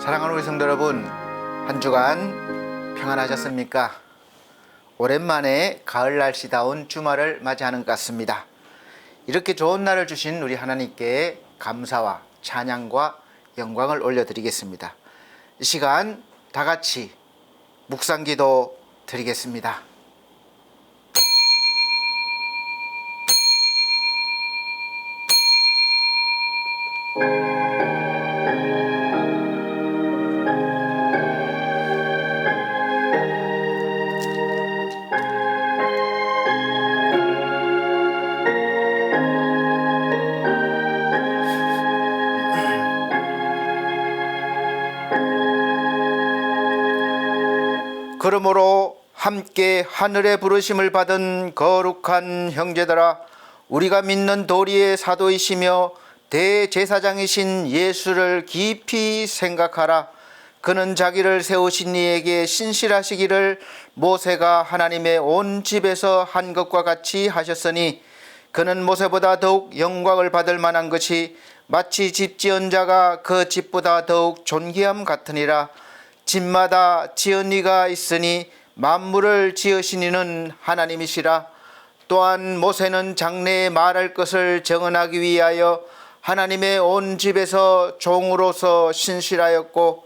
사랑하는 우리 성도 여러분, 한 주간 평안하셨습니까? 오랜만에 가을 날씨다운 주말을 맞이하는 것 같습니다. 이렇게 좋은 날을 주신 우리 하나님께 감사와 찬양과 영광을 올려드리겠습니다. 이 시간 다 같이 묵상기도 드리겠습니다. 그러므로 함께 하늘의 부르심을 받은 거룩한 형제들아, 우리가 믿는 도리의 사도이시며 대제사장이신 예수를 깊이 생각하라. 그는 자기를 세우신 이에게 신실하시기를 모세가 하나님의 온 집에서 한 것과 같이 하셨으니, 그는 모세보다 더욱 영광을 받을 만한 것이 마치 집 지은 자가 그 집보다 더욱 존귀함 같으니라. 집마다 지은 이가 있으니 만물을 지으신 이는 하나님이시라. 또한 모세는 장래에 말할 것을 정언하기 위하여 하나님의 온 집에서 종으로서 신실하였고,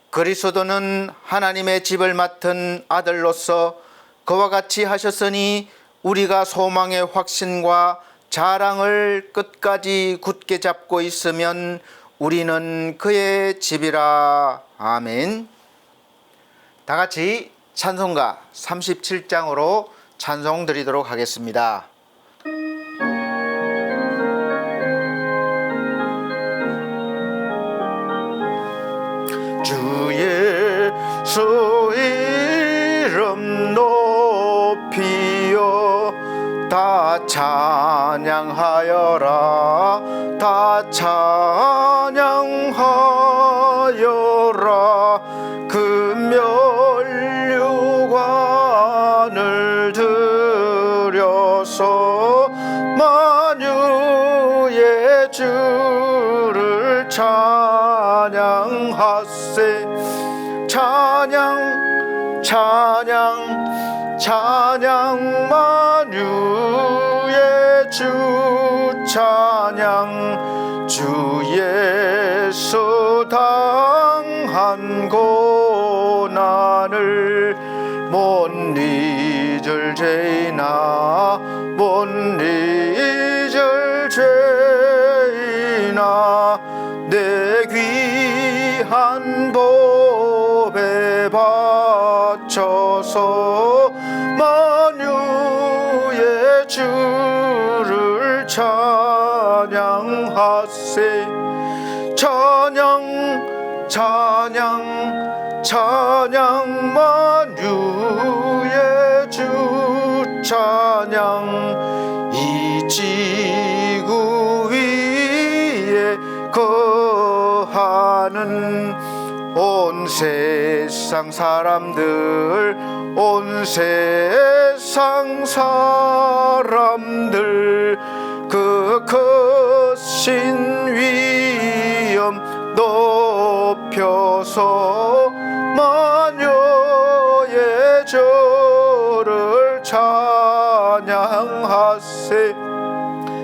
그리스도는 하나님의 집을 맡은 아들로서 그와 같이 하셨으니, 우리가 소망의 확신과 자랑을 끝까지 굳게 잡고 있으면 우리는 그의 집이라. 아멘. 다 같이 찬송가 37장으로 찬송 드리도록 하겠습니다. 주 예수 이름 높이여 다 찬양하여라. 다 찬양하여라. 그 면류관을 들여서 만유의 주를 찬양하세. 찬양 찬양 찬양 만유의 주 찬양. 주 예수 당한 고난을 못 잊을 죄이나 못 잊을 죄이나 내 귀한 법에 바쳐서 만유의 주를 찬양하세. 찬양 찬양 찬양 만유의 주 찬양. 이 지구 위에 거하는 온 세상 사람들, 온 세상 사람들, 그 크신 위엄 높여서 만유의 주를 찬양하세.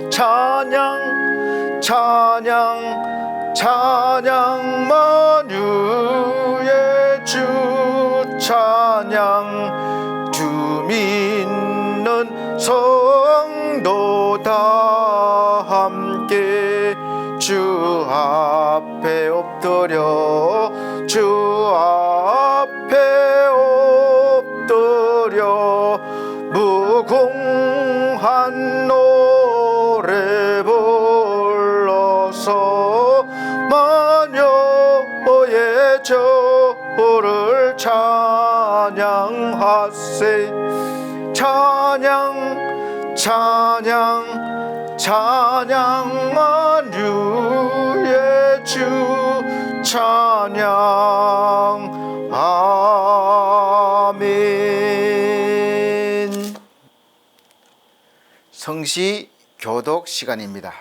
찬양 찬양 찬양 만유의 주 찬양. 주 믿는 성도 다 함께 주 앞에 엎드려, 주 앞에 엎드려 무궁한 노래 불러서 만유의 주를 찬양하세. 찬양 찬양 찬양 만유의 주 찬양. 아멘. 성시 교독 시간입니다.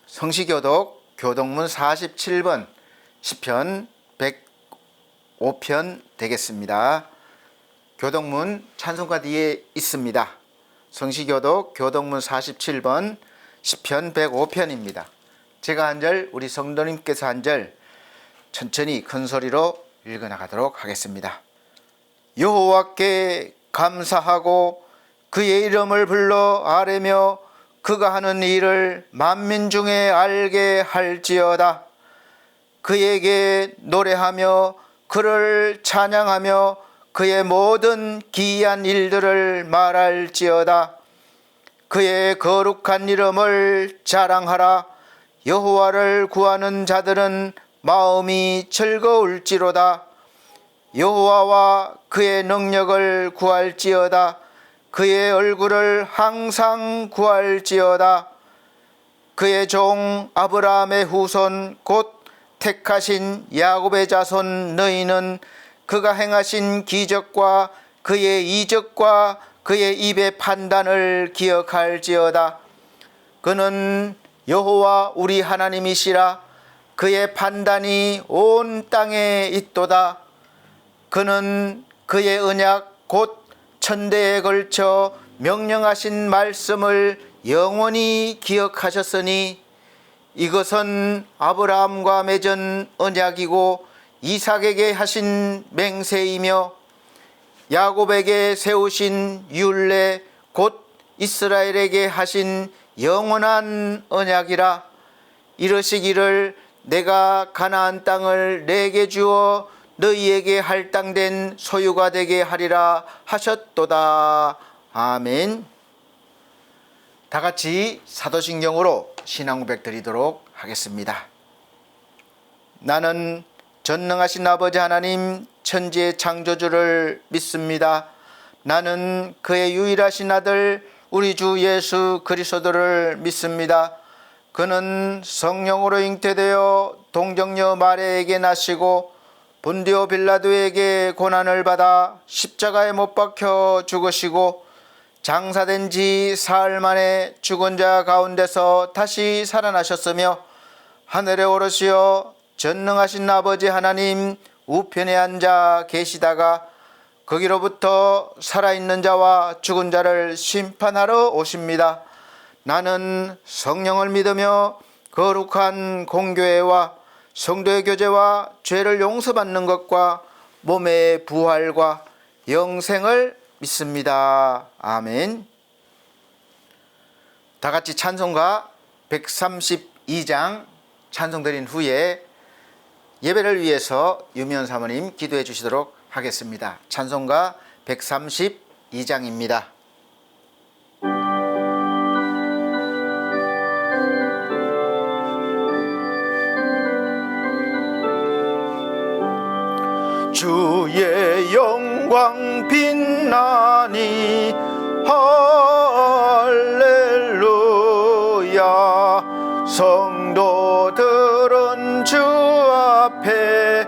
성시 교독 교독문 47번 시편 105편 되겠습니다. 교동문 찬송가 뒤에 있습니다. 성시교독 교동문 47번 시편 105편입니다. 제가 한 절, 우리 성도님께서 한 절 천천히 큰 소리로 읽어나가도록 하겠습니다. 여호와께 감사하고 그의 이름을 불러 아뢰며 그가 하는 일을 만민 중에 알게 할지어다. 그에게 노래하며 그를 찬양하며 그의 모든 기이한 일들을 말할지어다. 그의 거룩한 이름을 자랑하라. 여호와를 구하는 자들은 마음이 즐거울지로다. 여호와와 그의 능력을 구할지어다. 그의 얼굴을 항상 구할지어다. 그의 종 아브라함의 후손 곧 택하신 야곱의 자손 너희는 그가 행하신 기적과 그의 이적과 그의 입의 판단을 기억할지어다. 그는 여호와 우리 하나님이시라. 그의 판단이 온 땅에 있도다. 그는 그의 언약 곧 천대에 걸쳐 명령하신 말씀을 영원히 기억하셨으니 이것은 아브라함과 맺은 언약이고 이삭에게 하신 맹세이며 야곱에게 세우신 율례 곧 이스라엘에게 하신 영원한 언약이라. 이르시기를 내가 가나안 땅을 내게 주어 너희에게 할당된 소유가 되게 하리라 하셨도다. 아멘. 다 같이 사도신경으로 신앙 고백 드리도록 하겠습니다. 나는 전능하신 아버지 하나님 천지의 창조주를 믿습니다. 나는 그의 유일하신 아들 우리 주 예수 그리스도를 믿습니다. 그는 성령으로 잉태되어 동정녀 마리아에게 나시고 본디오 빌라도에게 고난을 받아 십자가에 못 박혀 죽으시고 장사된 지 사흘 만에 죽은 자 가운데서 다시 살아나셨으며 하늘에 오르시어 전능하신 아버지 하나님 우편에 앉아 계시다가 거기로부터 살아있는 자와 죽은 자를 심판하러 오십니다. 나는 성령을 믿으며 거룩한 공교회와 성도의 교제와 죄를 용서받는 것과 몸의 부활과 영생을 믿습니다. 아멘. 다 같이 찬송가 132장 찬송 드린 후에 예배를 위해서 유미연 사모님 기도해 주시도록 하겠습니다. 찬송가 132장입니다. 주의 영광 빛나니 할렐루야. 성도들은 주 앞에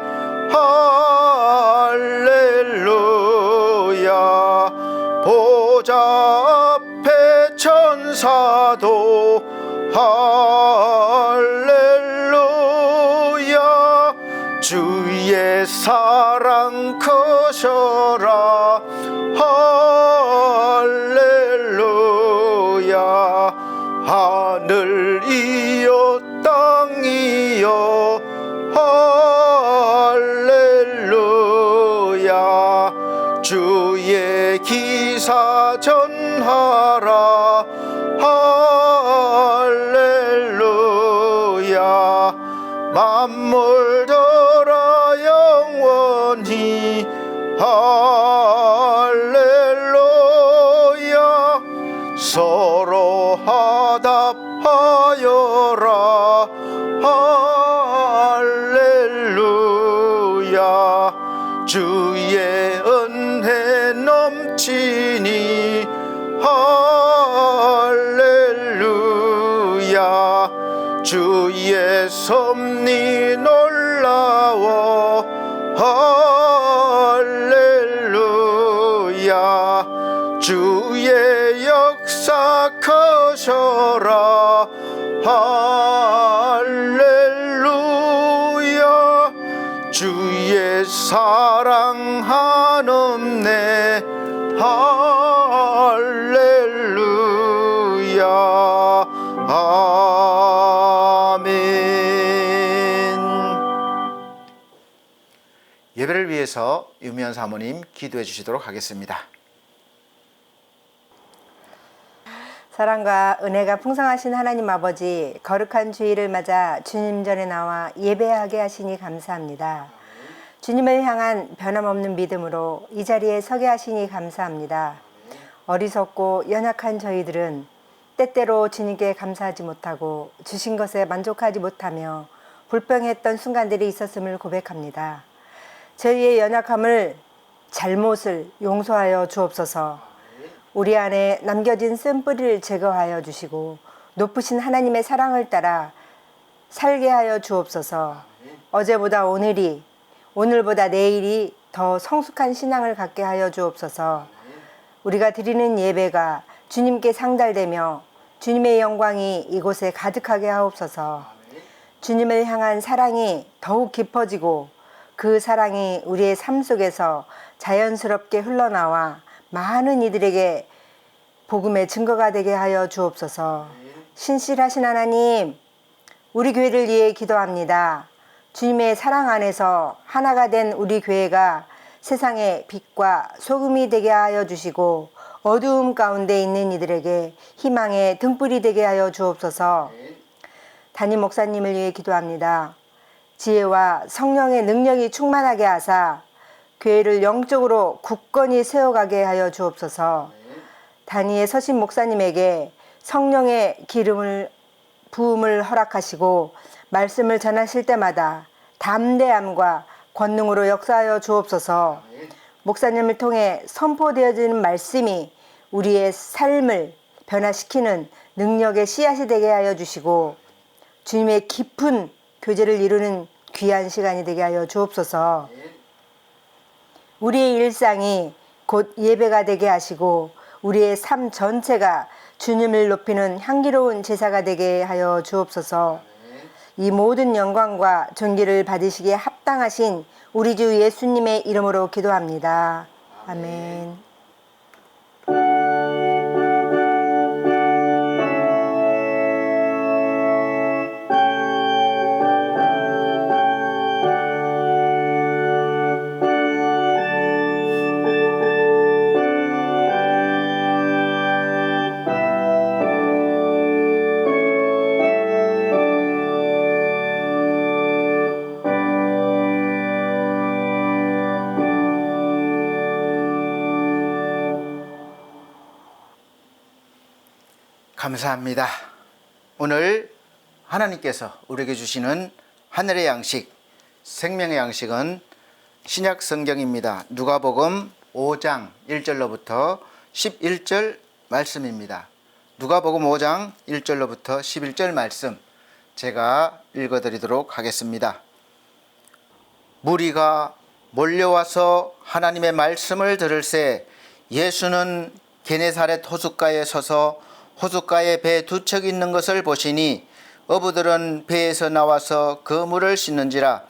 할렐루야. 보좌 앞에 천사도 할렐루야. 주의 사랑 크셔라 할렐루야. 하늘이여 땅이여 할렐루야. 주의 기사 전하라 할렐루야. 만물 들어 영원히 할렐루야. 서로 화답하여라 할렐루야. 주의 은혜 넘치니 할렐루야. 주의 섭리 놀라워 할렐루야. 주의 역사 크셔라 할렐루야. 주 주의 사랑하는네 할렐루야 아멘. 예배를 위해서 유미연 사모님 기도해 주시도록 하겠습니다. 사랑과 은혜가 풍성하신 하나님 아버지, 거룩한 주일을 맞아 주님 전에 나와 예배하게 하시니 감사합니다. 주님을 향한 변함없는 믿음으로 이 자리에 서게 하시니 감사합니다. 어리석고 연약한 저희들은 때때로 주님께 감사하지 못하고 주신 것에 만족하지 못하며 불평했던 순간들이 있었음을 고백합니다. 저희의 연약함을, 잘못을 용서하여 주옵소서. 우리 안에 남겨진 쓴뿌리를 제거하여 주시고 높으신 하나님의 사랑을 따라 살게 하여 주옵소서. 어제보다 오늘이, 오늘보다 내일이 더 성숙한 신앙을 갖게 하여 주옵소서. 우리가 드리는 예배가 주님께 상달되며 주님의 영광이 이곳에 가득하게 하옵소서. 주님을 향한 사랑이 더욱 깊어지고 그 사랑이 우리의 삶 속에서 자연스럽게 흘러나와 많은 이들에게 복음의 증거가 되게 하여 주옵소서. 신실하신 하나님, 우리 교회를 위해 기도합니다. 주님의 사랑 안에서 하나가 된 우리 교회가 세상의 빛과 소금이 되게 하여 주시고 어두움 가운데 있는 이들에게 희망의 등불이 되게 하여 주옵소서. 담임 목사님을 위해 기도합니다. 지혜와 성령의 능력이 충만하게 하사 교회를 영적으로 굳건히 세워가게 하여 주옵소서. 단위의 서신 목사님에게 성령의 부음을 허락하시고 말씀을 전하실 때마다 담대함과 권능으로 역사하여 주옵소서. 목사님을 통해 선포되어지는 말씀이 우리의 삶을 변화시키는 능력의 씨앗이 되게 하여 주시고 주님의 깊은 교제를 이루는 귀한 시간이 되게 하여 주옵소서. 우리의 일상이 곧 예배가 되게 하시고 우리의 삶 전체가 주님을 높이는 향기로운 제사가 되게 하여 주옵소서. 이 모든 영광과 존귀를 받으시기에 합당하신 우리 주 예수님의 이름으로 기도합니다. 아멘. 감사합니다. 오늘 하나님께서 우리에게 주시는 하늘의 양식, 생명의 양식은 신약 성경입니다. 누가복음 5장 1절로부터 11절 말씀입니다. 누가복음 5장 1절로부터 11절 말씀 제가 읽어드리도록 하겠습니다. 무리가 몰려와서 하나님의 말씀을 들을새 예수는 게네사렛 호숫가에 서서 호숫가에 배 두 척 있는 것을 보시니 어부들은 배에서 나와서 그물을 씻는지라.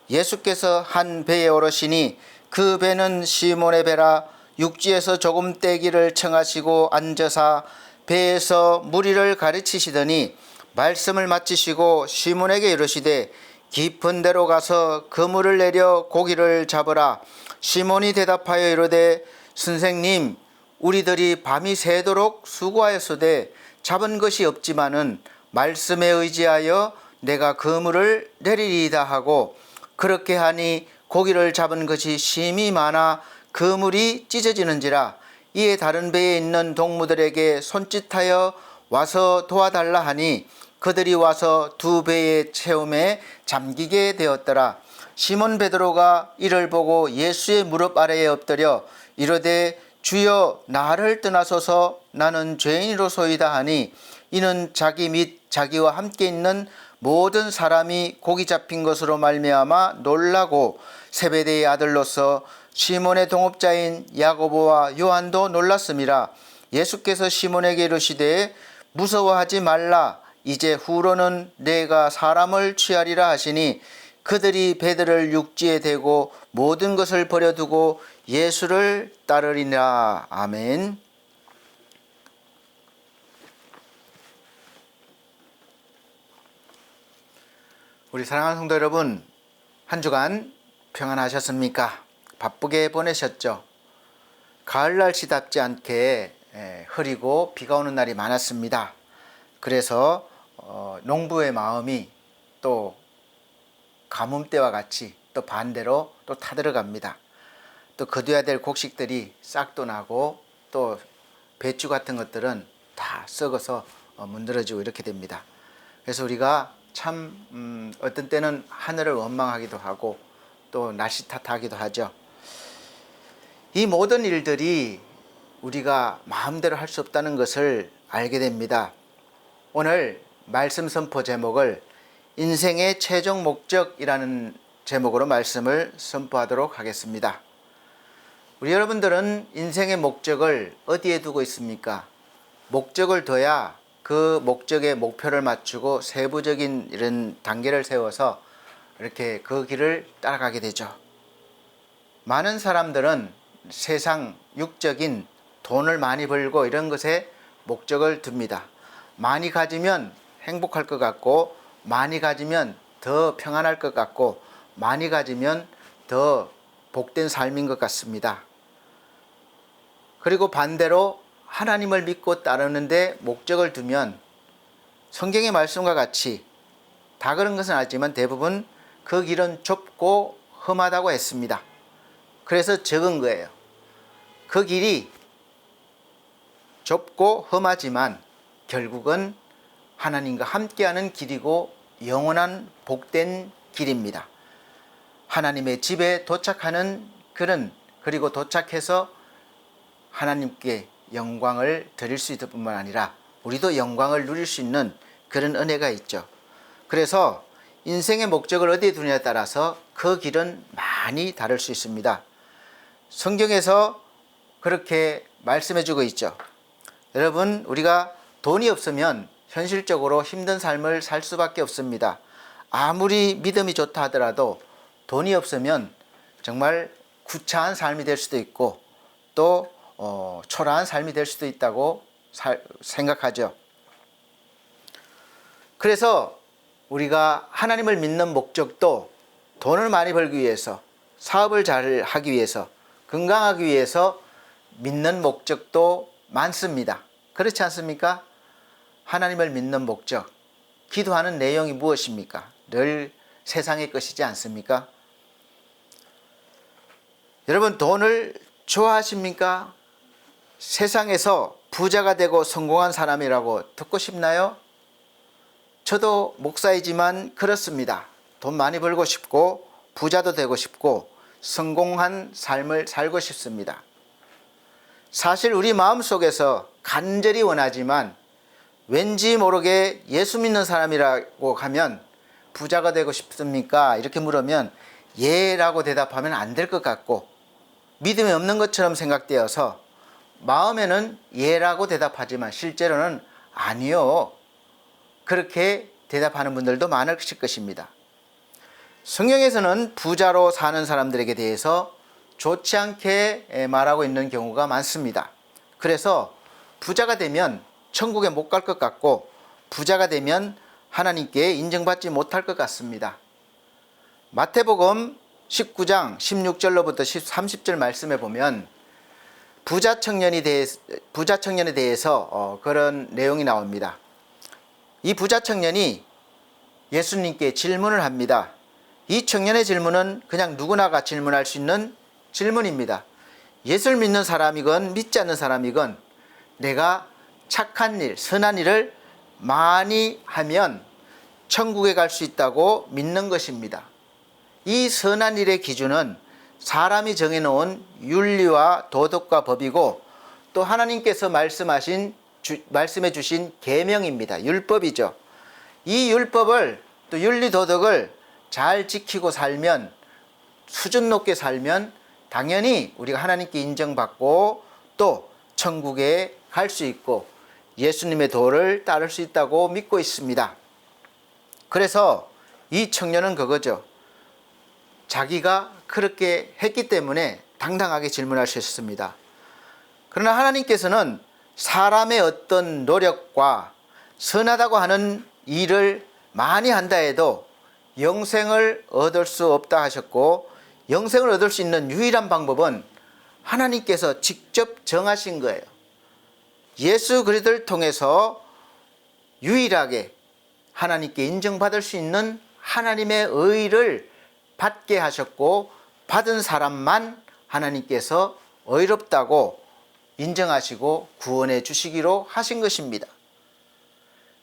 예수께서 한 배에 오르시니 그 배는 시몬의 배라. 육지에서 조금 떼기를 청하시고 앉으사 배에서 무리를 가르치시더니 말씀을 마치시고 시몬에게 이르시되 깊은 데로 가서 그물을 내려 고기를 잡으라. 시몬이 대답하여 이르되 선생님, 우리들이 밤이 새도록 수고하였으되 잡은 것이 없지만은 말씀에 의지하여 내가 그물을 내리리이다 하고 그렇게 하니 고기를 잡은 것이 심히 많아 그물이 찢어지는지라. 이에 다른 배에 있는 동무들에게 손짓하여 와서 도와달라 하니 그들이 와서 두 배의 채움에 잠기게 되었더라. 시몬 베드로가 이를 보고 예수의 무릎 아래에 엎드려 이르되 주여, 나를 떠나소서, 나는 죄인이로소이다 하니 이는 자기 및 자기와 함께 있는 모든 사람이 고기 잡힌 것으로 말미암아 놀라고 세베대의 아들로서 시몬의 동업자인 야고보와 요한도 놀랐음이라. 예수께서 시몬에게 이르시되 무서워하지 말라. 이제 후로는 내가 사람을 취하리라 하시니 그들이 배들을 육지에 대고 모든 것을 버려두고 예수를 따르리라. 아멘. 우리 사랑하는 성도 여러분, 한 주간 평안하셨습니까? 바쁘게 보내셨죠? 가을 날씨답지 않게 흐리고 비가 오는 날이 많았습니다. 그래서 농부의 마음이 또 가뭄때와 같이 또 반대로 또 타들어갑니다. 또 거둬야 될 곡식들이 싹도 나고 또 배추 같은 것들은 다 썩어서 문드러지고 이렇게 됩니다. 그래서 우리가 참 어떤 때는 하늘을 원망하기도 하고 또 날씨 탓하기도 하죠. 이 모든 일들이 우리가 마음대로 할 수 없다는 것을 알게 됩니다. 오늘 말씀 선포 제목을 인생의 최종 목적이라는 제목으로 말씀을 선포하도록 하겠습니다. 우리 여러분들은 인생의 목적을 어디에 두고 있습니까? 목적을 둬야 그 목적의 목표를 맞추고 세부적인 이런 단계를 세워서 이렇게 그 길을 따라가게 되죠. 많은 사람들은 세상 육적인 돈을 많이 벌고 이런 것에 목적을 둡니다. 많이 가지면 행복할 것 같고, 많이 가지면 더 평안할 것 같고, 많이 가지면 더 복된 삶인 것 같습니다. 그리고 반대로 하나님을 믿고 따르는데 목적을 두면 성경의 말씀과 같이 다 그런 것은 아니지만 대부분 그 길은 좁고 험하다고 했습니다. 그래서 적은 거예요. 그 길이 좁고 험하지만 결국은 하나님과 함께하는 길이고 영원한 복된 길입니다. 하나님의 집에 도착하는 그리고 도착해서 하나님께 영광을 드릴 수 있을 뿐만 아니라 우리도 영광을 누릴 수 있는 그런 은혜가 있죠. 그래서 인생의 목적을 어디에 두느냐에 따라서 그 길은 많이 다를 수 있습니다. 성경에서 그렇게 말씀해 주고 있죠. 여러분, 우리가 돈이 없으면 현실적으로 힘든 삶을 살 수밖에 없습니다. 아무리 믿음이 좋다 하더라도 돈이 없으면 정말 구차한 삶이 될 수도 있고 또 초라한 삶이 될 수도 있다고 생각하죠. 그래서 우리가 하나님을 믿는 목적도 돈을 많이 벌기 위해서, 사업을 잘 하기 위해서, 건강하기 위해서 믿는 목적도 많습니다. 그렇지 않습니까? 하나님을 믿는 목적, 기도하는 내용이 무엇입니까? 늘 세상의 것이지 않습니까? 여러분, 돈을 좋아하십니까? 세상에서 부자가 되고 성공한 사람이라고 듣고 싶나요? 저도 목사이지만 그렇습니다. 돈 많이 벌고 싶고 부자도 되고 싶고 성공한 삶을 살고 싶습니다. 사실 우리 마음속에서 간절히 원하지만 왠지 모르게 예수 믿는 사람이라고 하면 부자가 되고 싶습니까? 이렇게 물으면 예라고 대답하면 안 될 것 같고 믿음이 없는 것처럼 생각되어서 마음에는 예라고 대답하지만 실제로는 아니요, 그렇게 대답하는 분들도 많으실 것입니다. 성경에서는 부자로 사는 사람들에게 대해서 좋지 않게 말하고 있는 경우가 많습니다. 그래서 부자가 되면 천국에 못 갈 것 같고 부자가 되면 하나님께 인정받지 못할 것 같습니다. 마태복음 19장 16절로부터 30절 말씀에 보면 부자 청년에 대해서 그런 내용이 나옵니다. 이 부자 청년이 예수님께 질문을 합니다. 이 청년의 질문은 그냥 누구나가 질문할 수 있는 질문입니다. 예수를 믿는 사람이건 믿지 않는 사람이건 내가 착한 일, 선한 일을 많이 하면 천국에 갈 수 있다고 믿는 것입니다. 이 선한 일의 기준은 사람이 정해놓은 윤리와 도덕과 법이고 또 하나님께서 말씀해 주신 계명입니다. 율법이죠. 이 율법을 또 윤리 도덕을 잘 지키고 살면, 수준 높게 살면 당연히 우리가 하나님께 인정받고 또 천국에 갈 수 있고 예수님의 도를 따를 수 있다고 믿고 있습니다. 그래서 이 청년은 그거죠. 자기가 그렇게 했기 때문에 당당하게 질문할 수 있었습니다. 그러나 하나님께서는 사람의 어떤 노력과 선하다고 하는 일을 많이 한다 해도 영생을 얻을 수 없다 하셨고, 영생을 얻을 수 있는 유일한 방법은 하나님께서 직접 정하신 거예요. 예수 그리스도를 통해서 유일하게 하나님께 인정받을 수 있는 하나님의 의를 받게 하셨고, 받은 사람만 하나님께서 의롭다고 인정하시고 구원해 주시기로 하신 것입니다.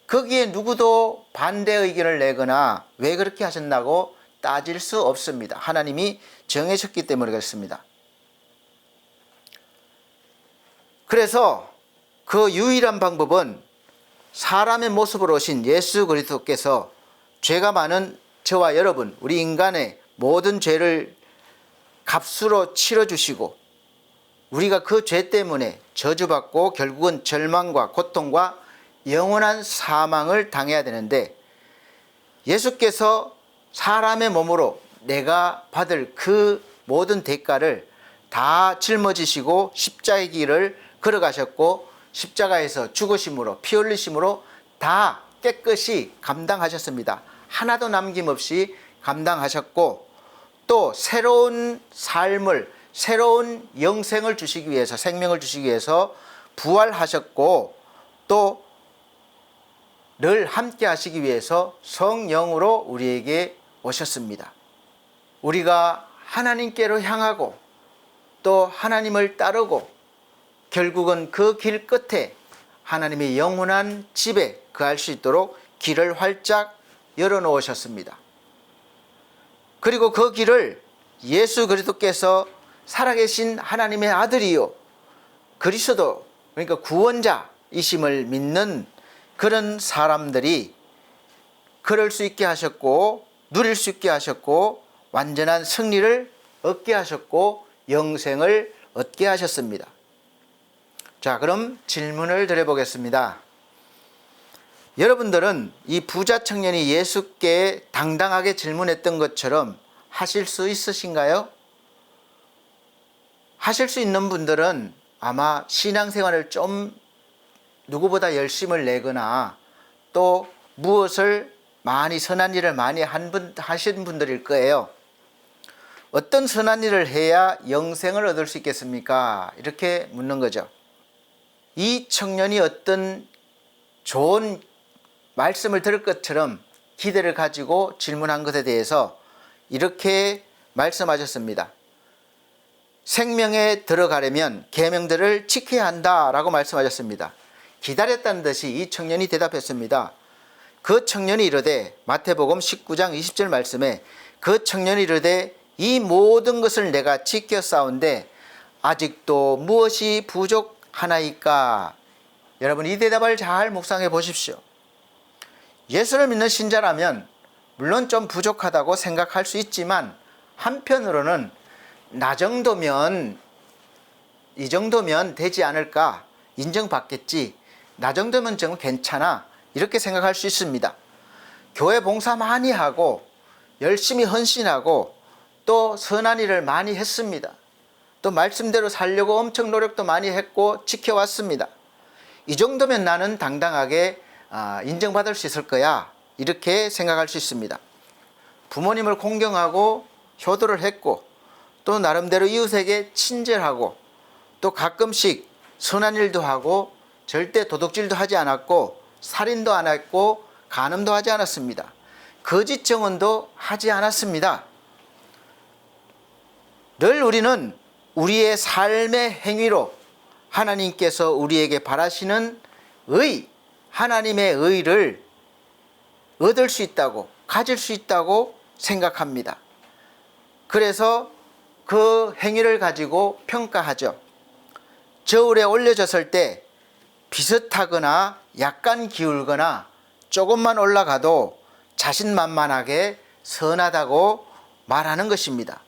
거기에 누구도 반대 의견을 내거나 왜 그렇게 하셨나고 따질 수 없습니다. 하나님이 정하셨기 때문에 그렇습니다. 그래서 그 유일한 방법은 사람의 모습으로 오신 예수 그리스도께서 죄가 많은 저와 여러분, 우리 인간의 모든 죄를 값으로 치러주시고, 우리가 그 죄 때문에 저주받고 결국은 절망과 고통과 영원한 사망을 당해야 되는데, 예수께서 사람의 몸으로 내가 받을 그 모든 대가를 다 짊어지시고 십자가의 길을 걸어가셨고, 십자가에서 죽으심으로 피 흘리심으로 다 깨끗이 감당하셨습니다. 하나도 남김없이 감당하셨고, 또 새로운 삶을, 새로운 영생을 주시기 위해서, 생명을 주시기 위해서 부활하셨고, 또 늘 함께 하시기 위해서 성령으로 우리에게 오셨습니다. 우리가 하나님께로 향하고 또 하나님을 따르고 결국은 그 길 끝에 하나님의 영원한 집에 거할 수 있도록 길을 활짝 열어놓으셨습니다. 그리고 그 길을 예수 그리스도께서 살아계신 하나님의 아들이요 그리스도, 그러니까 구원자이심을 믿는 그런 사람들이 걸을 수 있게 하셨고, 누릴 수 있게 하셨고, 완전한 승리를 얻게 하셨고, 영생을 얻게 하셨습니다. 자, 그럼 질문을 드려보겠습니다. 여러분들은 이 부자 청년이 예수께 당당하게 질문했던 것처럼 하실 수 있으신가요? 하실 수 있는 분들은 아마 신앙생활을 좀 누구보다 열심을 내거나 또 무엇을 많이 선한 일을 많이 하신 분들일 거예요. 어떤 선한 일을 해야 영생을 얻을 수 있겠습니까? 이렇게 묻는 거죠. 이 청년이 어떤 좋은 말씀을 들을 것처럼 기대를 가지고 질문한 것에 대해서 이렇게 말씀하셨습니다. 생명에 들어가려면 계명들을 지켜야 한다라고 말씀하셨습니다. 기다렸다는 듯이 이 청년이 대답했습니다. 그 청년이 이르되, 마태복음 19장 20절 말씀에 그 청년이 이르되 이 모든 것을 내가 지켰사온데 아직도 무엇이 부족하나이까? 여러분, 이 대답을 잘 묵상해 보십시오. 예수를 믿는 신자라면 물론 좀 부족하다고 생각할 수 있지만, 한편으로는 나 정도면, 이 정도면 되지 않을까, 인정받겠지, 나 정도면 좀 괜찮아, 이렇게 생각할 수 있습니다. 교회 봉사 많이 하고 열심히 헌신하고 또 선한 일을 많이 했습니다. 또 말씀대로 살려고 엄청 노력도 많이 했고 지켜왔습니다. 이 정도면 나는 당당하게 인정받을 수 있을 거야, 이렇게 생각할 수 있습니다. 부모님을 공경하고 효도를 했고 또 나름대로 이웃에게 친절하고 또 가끔씩 선한 일도 하고 절대 도둑질도 하지 않았고 살인도 안 했고 간음도 하지 않았습니다. 거짓 증언도 하지 않았습니다. 늘 우리는 우리의 삶의 행위로 하나님께서 우리에게 바라시는 의, 하나님의 의를 얻을 수 있다고, 가질 수 있다고 생각합니다. 그래서 그 행위를 가지고 평가하죠. 저울에 올려졌을 때 비슷하거나 약간 기울거나 조금만 올라가도 자신만만하게 선하다고 말하는 것입니다.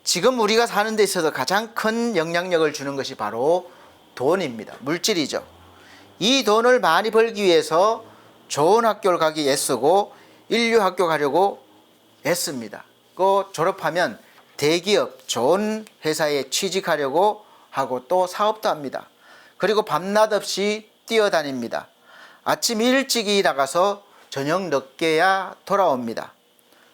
지금 우리가 사는 데 있어서 가장 큰 영향력을 주는 것이 바로 돈입니다. 물질이죠. 이 돈을 많이 벌기 위해서 좋은 학교를 가기 애쓰고 인류학교 가려고 애씁니다. 졸업하면 대기업 좋은 회사에 취직하려고 하고 또 사업도 합니다. 그리고 밤낮 없이 뛰어다닙니다. 아침 일찍이 나가서 저녁 늦게야 돌아옵니다.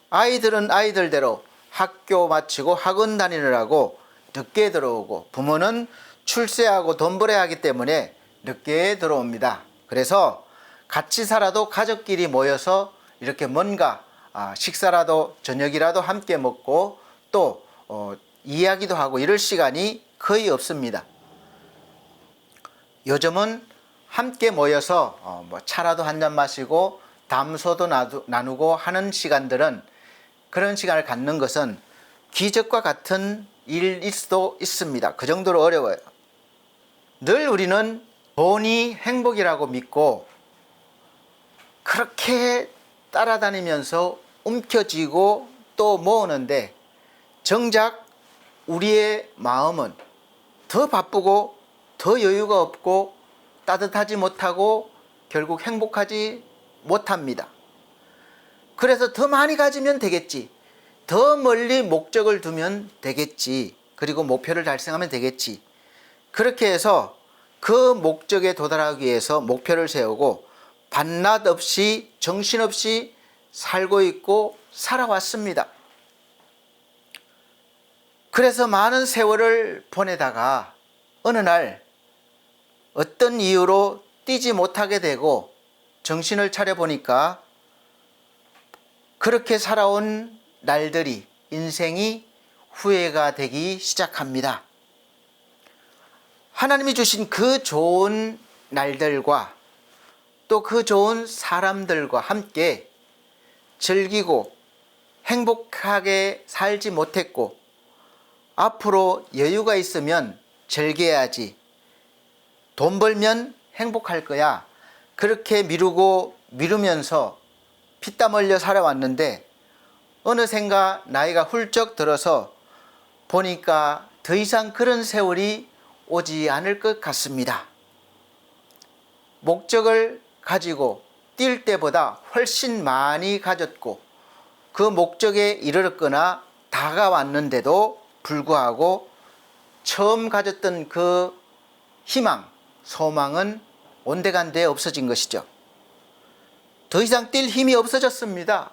아이들은 아이들대로 학교 마치고 학원 다니느라고 늦게 들어오고 부모는 출세하고 돈 벌어야 하기 때문에 늦게 들어옵니다. 그래서 같이 살아도 가족끼리 모여서 이렇게 뭔가 식사라도 저녁이라도 함께 먹고 또 이야기도 하고 이럴 시간이 거의 없습니다. 요즘은 함께 모여서 차라도 한잔 마시고 담소도 나누고 하는 시간들은 그런 시간을 갖는 것은 기적과 같은 일일 수도 있습니다. 그 정도로 어려워요. 늘 우리는 돈이 행복이라고 믿고 그렇게 따라다니면서 움켜쥐고 또 모으는데 정작 우리의 마음은 더 바쁘고 더 여유가 없고 따뜻하지 못하고 결국 행복하지 못합니다. 그래서 더 많이 가지면 되겠지. 더 멀리 목적을 두면 되겠지. 그리고 목표를 달성하면 되겠지. 그렇게 해서 그 목적에 도달하기 위해서 목표를 세우고 밤낮 없이 정신없이 살고 있고 살아왔습니다. 그래서 많은 세월을 보내다가 어느 날 어떤 이유로 뛰지 못하게 되고 정신을 차려보니까 그렇게 살아온 날들이 인생이 후회가 되기 시작합니다. 하나님이 주신 그 좋은 날들과 또 그 좋은 사람들과 함께 즐기고 행복하게 살지 못했고 앞으로 여유가 있으면 즐겨야지, 돈 벌면 행복할 거야, 그렇게 미루면서 피땀 흘려 살아왔는데 어느샌가 나이가 훌쩍 들어서 보니까 더 이상 그런 세월이 오지 않을 것 같습니다. 목적을 가지고 뛸 때보다 훨씬 많이 가졌고 그 목적에 이르렀거나 다가왔는데도 불구하고 처음 가졌던 그 희망, 소망은 온데간데 없어진 것이죠. 더 이상 뛸 힘이 없어졌습니다.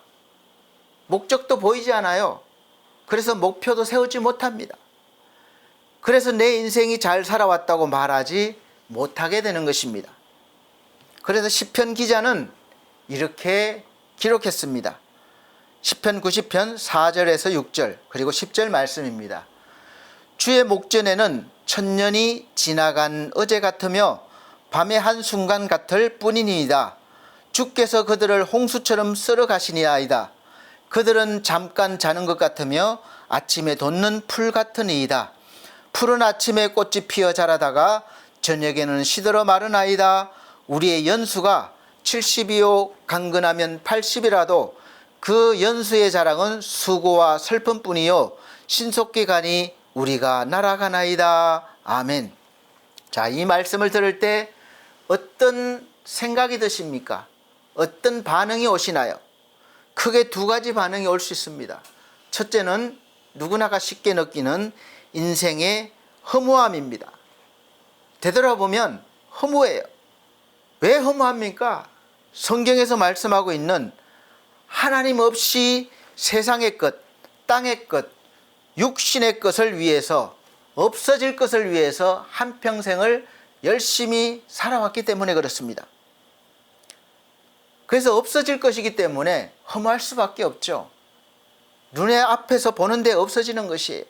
목적도 보이지 않아요. 그래서 목표도 세우지 못합니다. 그래서 내 인생이 잘 살아왔다고 말하지 못하게 되는 것입니다. 그래서 시편 기자는 이렇게 기록했습니다. 시편 90편 4절에서 6절 그리고 10절 말씀입니다. 주의 목전에는 천년이 지나간 어제 같으며 밤의 한순간 같을 뿐이니이다. 주께서 그들을 홍수처럼 썰어 가시니이다. 그들은 잠깐 자는 것 같으며 아침에 돋는 풀 같으니이다. 푸른 아침에 꽃이 피어 자라다가 저녁에는 시들어 마르나이다. 우리의 연수가 70이요 강건하면 80이라도 그 연수의 자랑은 수고와 슬픔뿐이요 신속히 가니 우리가 날아가나이다. 아멘. 자, 이 말씀을 들을 때 어떤 생각이 드십니까? 어떤 반응이 오시나요? 크게 두 가지 반응이 올 수 있습니다. 첫째는 누구나가 쉽게 느끼는 인생의 허무함입니다. 되돌아보면 허무해요. 왜 허무합니까? 성경에서 말씀하고 있는 하나님 없이 세상의 것, 땅의 것, 육신의 것을 위해서, 없어질 것을 위해서 한평생을 열심히 살아왔기 때문에 그렇습니다. 그래서 없어질 것이기 때문에 허무할 수밖에 없죠. 눈에 앞에서 보는데 없어지는 것이에요.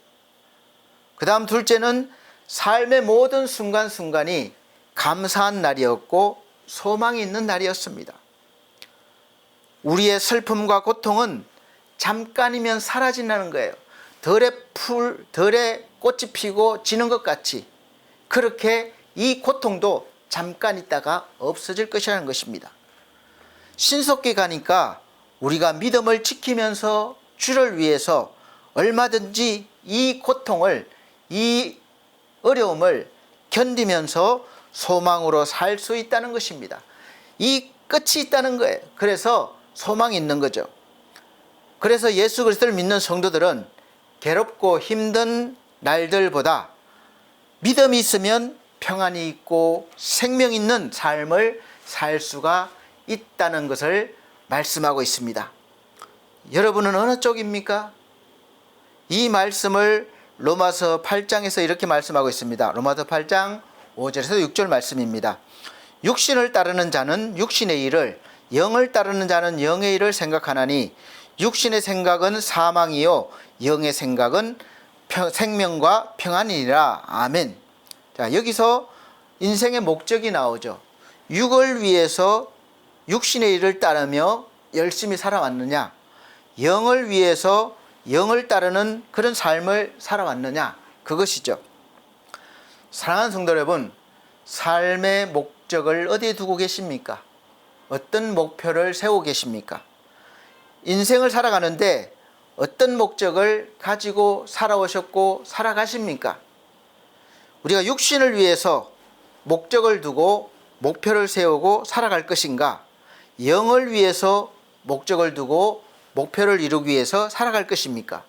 그 다음 둘째는 삶의 모든 순간순간이 감사한 날이었고 소망이 있는 날이었습니다. 우리의 슬픔과 고통은 잠깐이면 사라진다는 거예요. 덜에 꽃이 피고 지는 것 같이 그렇게 이 고통도 잠깐 있다가 없어질 것이라는 것입니다. 신속히 가니까 우리가 믿음을 지키면서 주를 위해서 얼마든지 이 고통을, 이 어려움을 견디면서 소망으로 살 수 있다는 것입니다. 이 끝이 있다는 거예요. 그래서 소망이 있는 거죠. 그래서 예수 그리스도를 믿는 성도들은 괴롭고 힘든 날들보다 믿음이 있으면 평안이 있고 생명 있는 삶을 살 수가 있다는 것을 말씀하고 있습니다. 여러분은 어느 쪽입니까? 이 말씀을 로마서 8장에서 이렇게 말씀하고 있습니다. 로마서 8장 5절에서 6절 말씀입니다. 육신을 따르는 자는 육신의 일을, 영을 따르는 자는 영의 일을 생각하나니 육신의 생각은 사망이요 영의 생각은 생명과 평안이니라. 아멘. 자, 여기서 인생의 목적이 나오죠. 육을 위해서 육신의 일을 따르며 열심히 살아왔느냐, 영을 위해서 영을 따르는 그런 삶을 살아왔느냐, 그것이죠. 사랑하는 성도 여러분, 삶의 목적을 어디에 두고 계십니까? 어떤 목표를 세우고 계십니까? 인생을 살아가는데 어떤 목적을 가지고 살아오셨고 살아가십니까? 우리가 육신을 위해서 목적을 두고 목표를 세우고 살아갈 것인가, 영을 위해서 목적을 두고 목표를 이루기 위해서 살아갈 것입니까?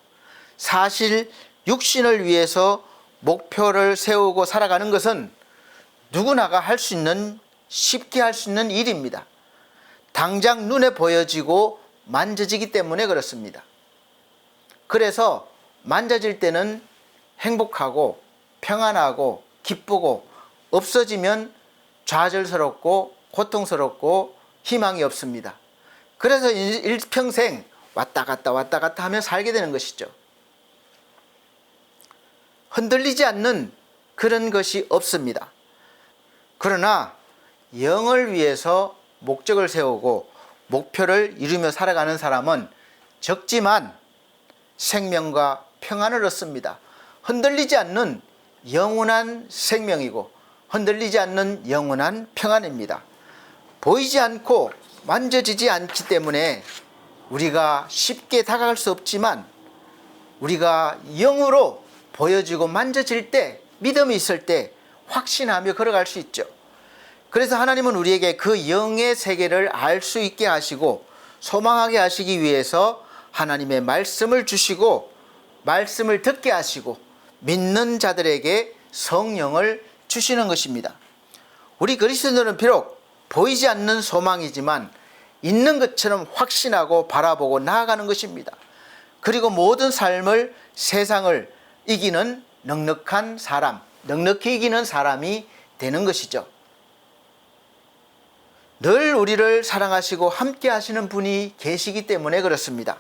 사실 육신을 위해서 목표를 세우고 살아가는 것은 누구나가 할 수 있는, 쉽게 할 수 있는 일입니다. 당장 눈에 보여지고 만져지기 때문에 그렇습니다. 그래서 만져질 때는 행복하고 평안하고 기쁘고, 없어지면 좌절스럽고 고통스럽고 희망이 없습니다. 그래서 일평생 왔다 갔다 하며 살게 되는 것이죠. 흔들리지 않는 그런 것이 없습니다. 그러나 영을 위해서 목적을 세우고 목표를 이루며 살아가는 사람은 적지만 생명과 평안을 얻습니다. 흔들리지 않는 영원한 생명이고 흔들리지 않는 영원한 평안입니다. 보이지 않고 만져지지 않기 때문에 우리가 쉽게 다가갈 수 없지만, 우리가 영으로 보여지고 만져질 때, 믿음이 있을 때 확신하며 걸어갈 수 있죠. 그래서 하나님은 우리에게 그 영의 세계를 알 수 있게 하시고 소망하게 하시기 위해서 하나님의 말씀을 주시고 말씀을 듣게 하시고 믿는 자들에게 성령을 주시는 것입니다. 우리 그리스도인들은 비록 보이지 않는 소망이지만 있는 것처럼 확신하고 바라보고 나아가는 것입니다. 그리고 모든 삶을, 세상을 이기는 넉넉한 사람, 넉넉히 이기는 사람이 되는 것이죠. 늘 우리를 사랑하시고 함께 하시는 분이 계시기 때문에 그렇습니다.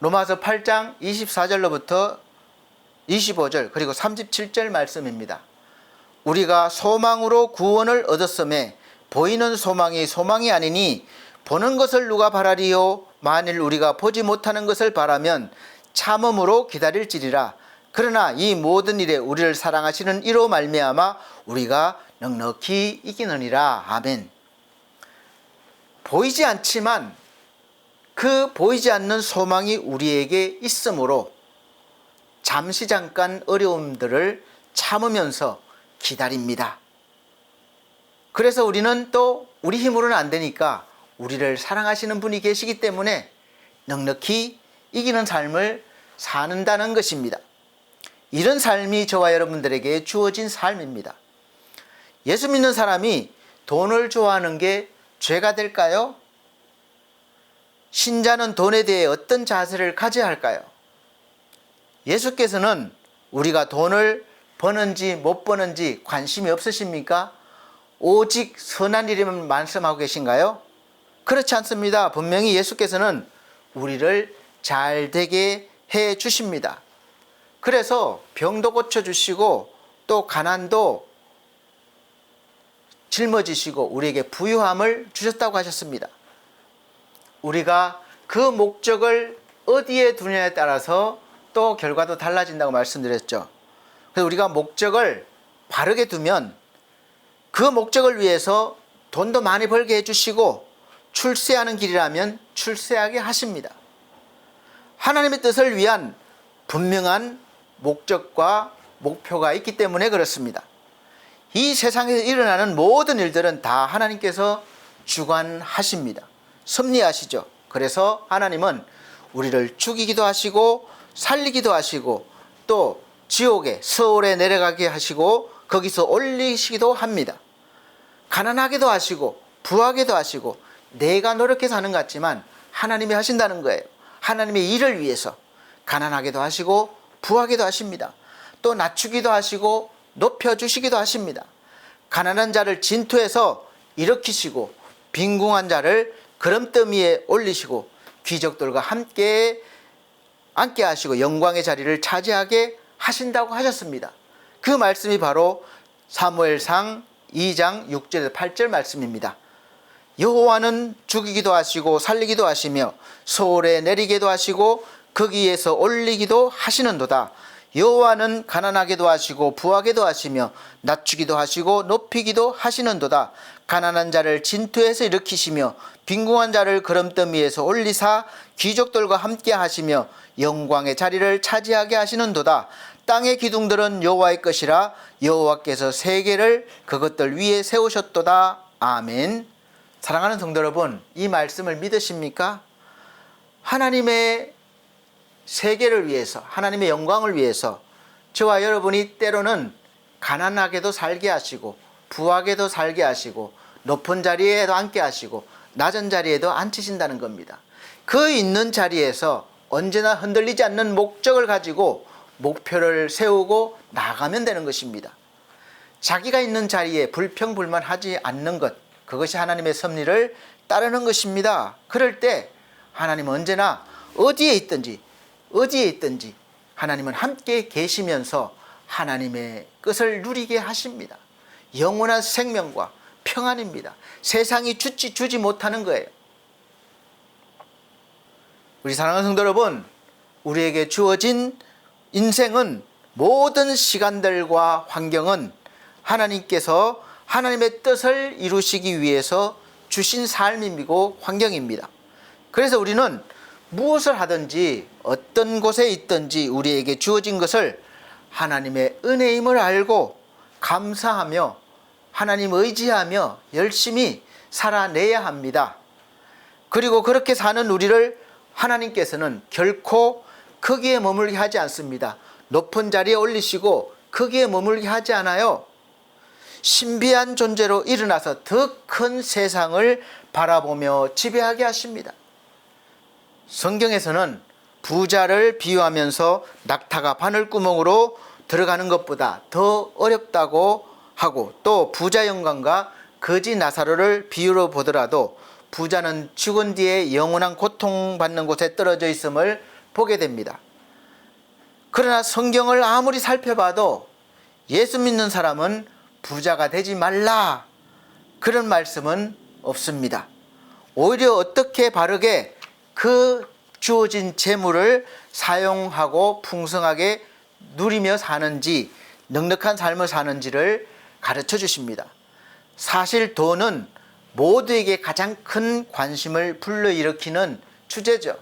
로마서 8장 24절로부터 25절 그리고 37절 말씀입니다. 우리가 소망으로 구원을 얻었음에 보이는 소망이 소망이 아니니 보는 것을 누가 바라리요? 만일 우리가 보지 못하는 것을 바라면 참음으로 기다릴지리라. 그러나 이 모든 일에 우리를 사랑하시는 이로 말미암아 우리가 넉넉히 이기느니라. 아멘. 보이지 않지만 그 보이지 않는 소망이 우리에게 있으므로 잠시 잠깐 어려움들을 참으면서 기다립니다. 그래서 우리는 또 우리 힘으로는 안 되니까 우리를 사랑하시는 분이 계시기 때문에 넉넉히 이기는 삶을 사는다는 것입니다. 이런 삶이 저와 여러분들에게 주어진 삶입니다. 예수 믿는 사람이 돈을 좋아하는 게 죄가 될까요? 신자는 돈에 대해 어떤 자세를 가져야 할까요? 예수께서는 우리가 돈을 버는지 못 버는지 관심이 없으십니까? 오직 선한 일에만 말씀하고 계신가요? 그렇지 않습니다. 분명히 예수께서는 우리를 잘 되게 해 주십니다. 그래서 병도 고쳐주시고 또 가난도 짊어지시고 우리에게 부유함을 주셨다고 하셨습니다. 우리가 그 목적을 어디에 두느냐에 따라서 또 결과도 달라진다고 말씀드렸죠. 그래서 우리가 목적을 바르게 두면 그 목적을 위해서 돈도 많이 벌게 해주시고 출세하는 길이라면 출세하게 하십니다. 하나님의 뜻을 위한 분명한 목적과 목표가 있기 때문에 그렇습니다. 이 세상에서 일어나는 모든 일들은 다 하나님께서 주관하십니다. 섭리하시죠. 그래서 하나님은 우리를 죽이기도 하시고 살리기도 하시고 또 지옥에 서울에 내려가게 하시고 거기서 올리시기도 합니다. 가난하게도 하시고 부하게도 하시고 내가 노력해서 하는 것 같지만 하나님이 하신다는 거예요. 하나님의 일을 위해서 가난하게도 하시고 부하게도 하십니다. 또 낮추기도 하시고 높여주시기도 하십니다. 가난한 자를 진토에서 일으키시고 빈궁한 자를 구름더미에 올리시고 귀족들과 함께 앉게 하시고 영광의 자리를 차지하게 하신다고 하셨습니다. 그 말씀이 바로 사무엘상 2장 6절에서 8절 말씀입니다. 여호와는 죽이기도 하시고 살리기도 하시며 소홀에 내리게도 하시고 거기에서 올리기도 하시는도다. 여호와는 가난하게도 하시고 부하게도 하시며 낮추기도 하시고 높이기도 하시는도다. 가난한 자를 진토에서 일으키시며 빈궁한 자를 구름더미에서 올리사 귀족들과 함께 하시며 영광의 자리를 차지하게 하시는도다. 땅의 기둥들은 여호와의 것이라 여호와께서 세계를 그것들 위에 세우셨도다. 아멘. 사랑하는 성도 여러분, 이 말씀을 믿으십니까? 하나님의 세계를 위해서, 하나님의 영광을 위해서 저와 여러분이 때로는 가난하게도 살게 하시고 부하게도 살게 하시고 높은 자리에도 앉게 하시고 낮은 자리에도 앉히신다는 겁니다. 그 있는 자리에서 언제나 흔들리지 않는 목적을 가지고 목표를 세우고 나가면 되는 것입니다. 자기가 있는 자리에 불평불만하지 않는 것, 그것이 하나님의 섭리를 따르는 것입니다. 그럴 때 하나님은 언제나 어디에 있든지 하나님은 함께 계시면서 하나님의 뜻을 누리게 하십니다. 영원한 생명과 평안입니다. 세상이 주지 못하는 거예요. 우리 사랑하는 성도 여러분, 우리에게 주어진 인생은 모든 시간들과 환경은 하나님께서 하나님의 뜻을 이루시기 위해서 주신 삶이고 환경입니다. 그래서 우리는 무엇을 하든지 어떤 곳에 있든지 우리에게 주어진 것을 하나님의 은혜임을 알고 감사하며 하나님 의지하며 열심히 살아내야 합니다. 그리고 그렇게 사는 우리를 하나님께서는 결코 거기에 머물게 하지 않습니다. 높은 자리에 올리시고 거기에 머물게 하지 않아요. 신비한 존재로 일어나서 더 큰 세상을 바라보며 지배하게 하십니다. 성경에서는 부자를 비유하면서 낙타가 바늘구멍으로 들어가는 것보다 더 어렵다고 하고, 또 부자 영광과 거지 나사로를 비유로 보더라도 부자는 죽은 뒤에 영원한 고통받는 곳에 떨어져 있음을 보게 됩니다. 그러나 성경을 아무리 살펴봐도 예수 믿는 사람은 부자가 되지 말라, 그런 말씀은 없습니다. 오히려 어떻게 바르게 그 주어진 재물을 사용하고 풍성하게 누리며 사는지, 넉넉한 삶을 사는지를 가르쳐 주십니다. 사실 돈은 모두에게 가장 큰 관심을 불러일으키는 주제죠.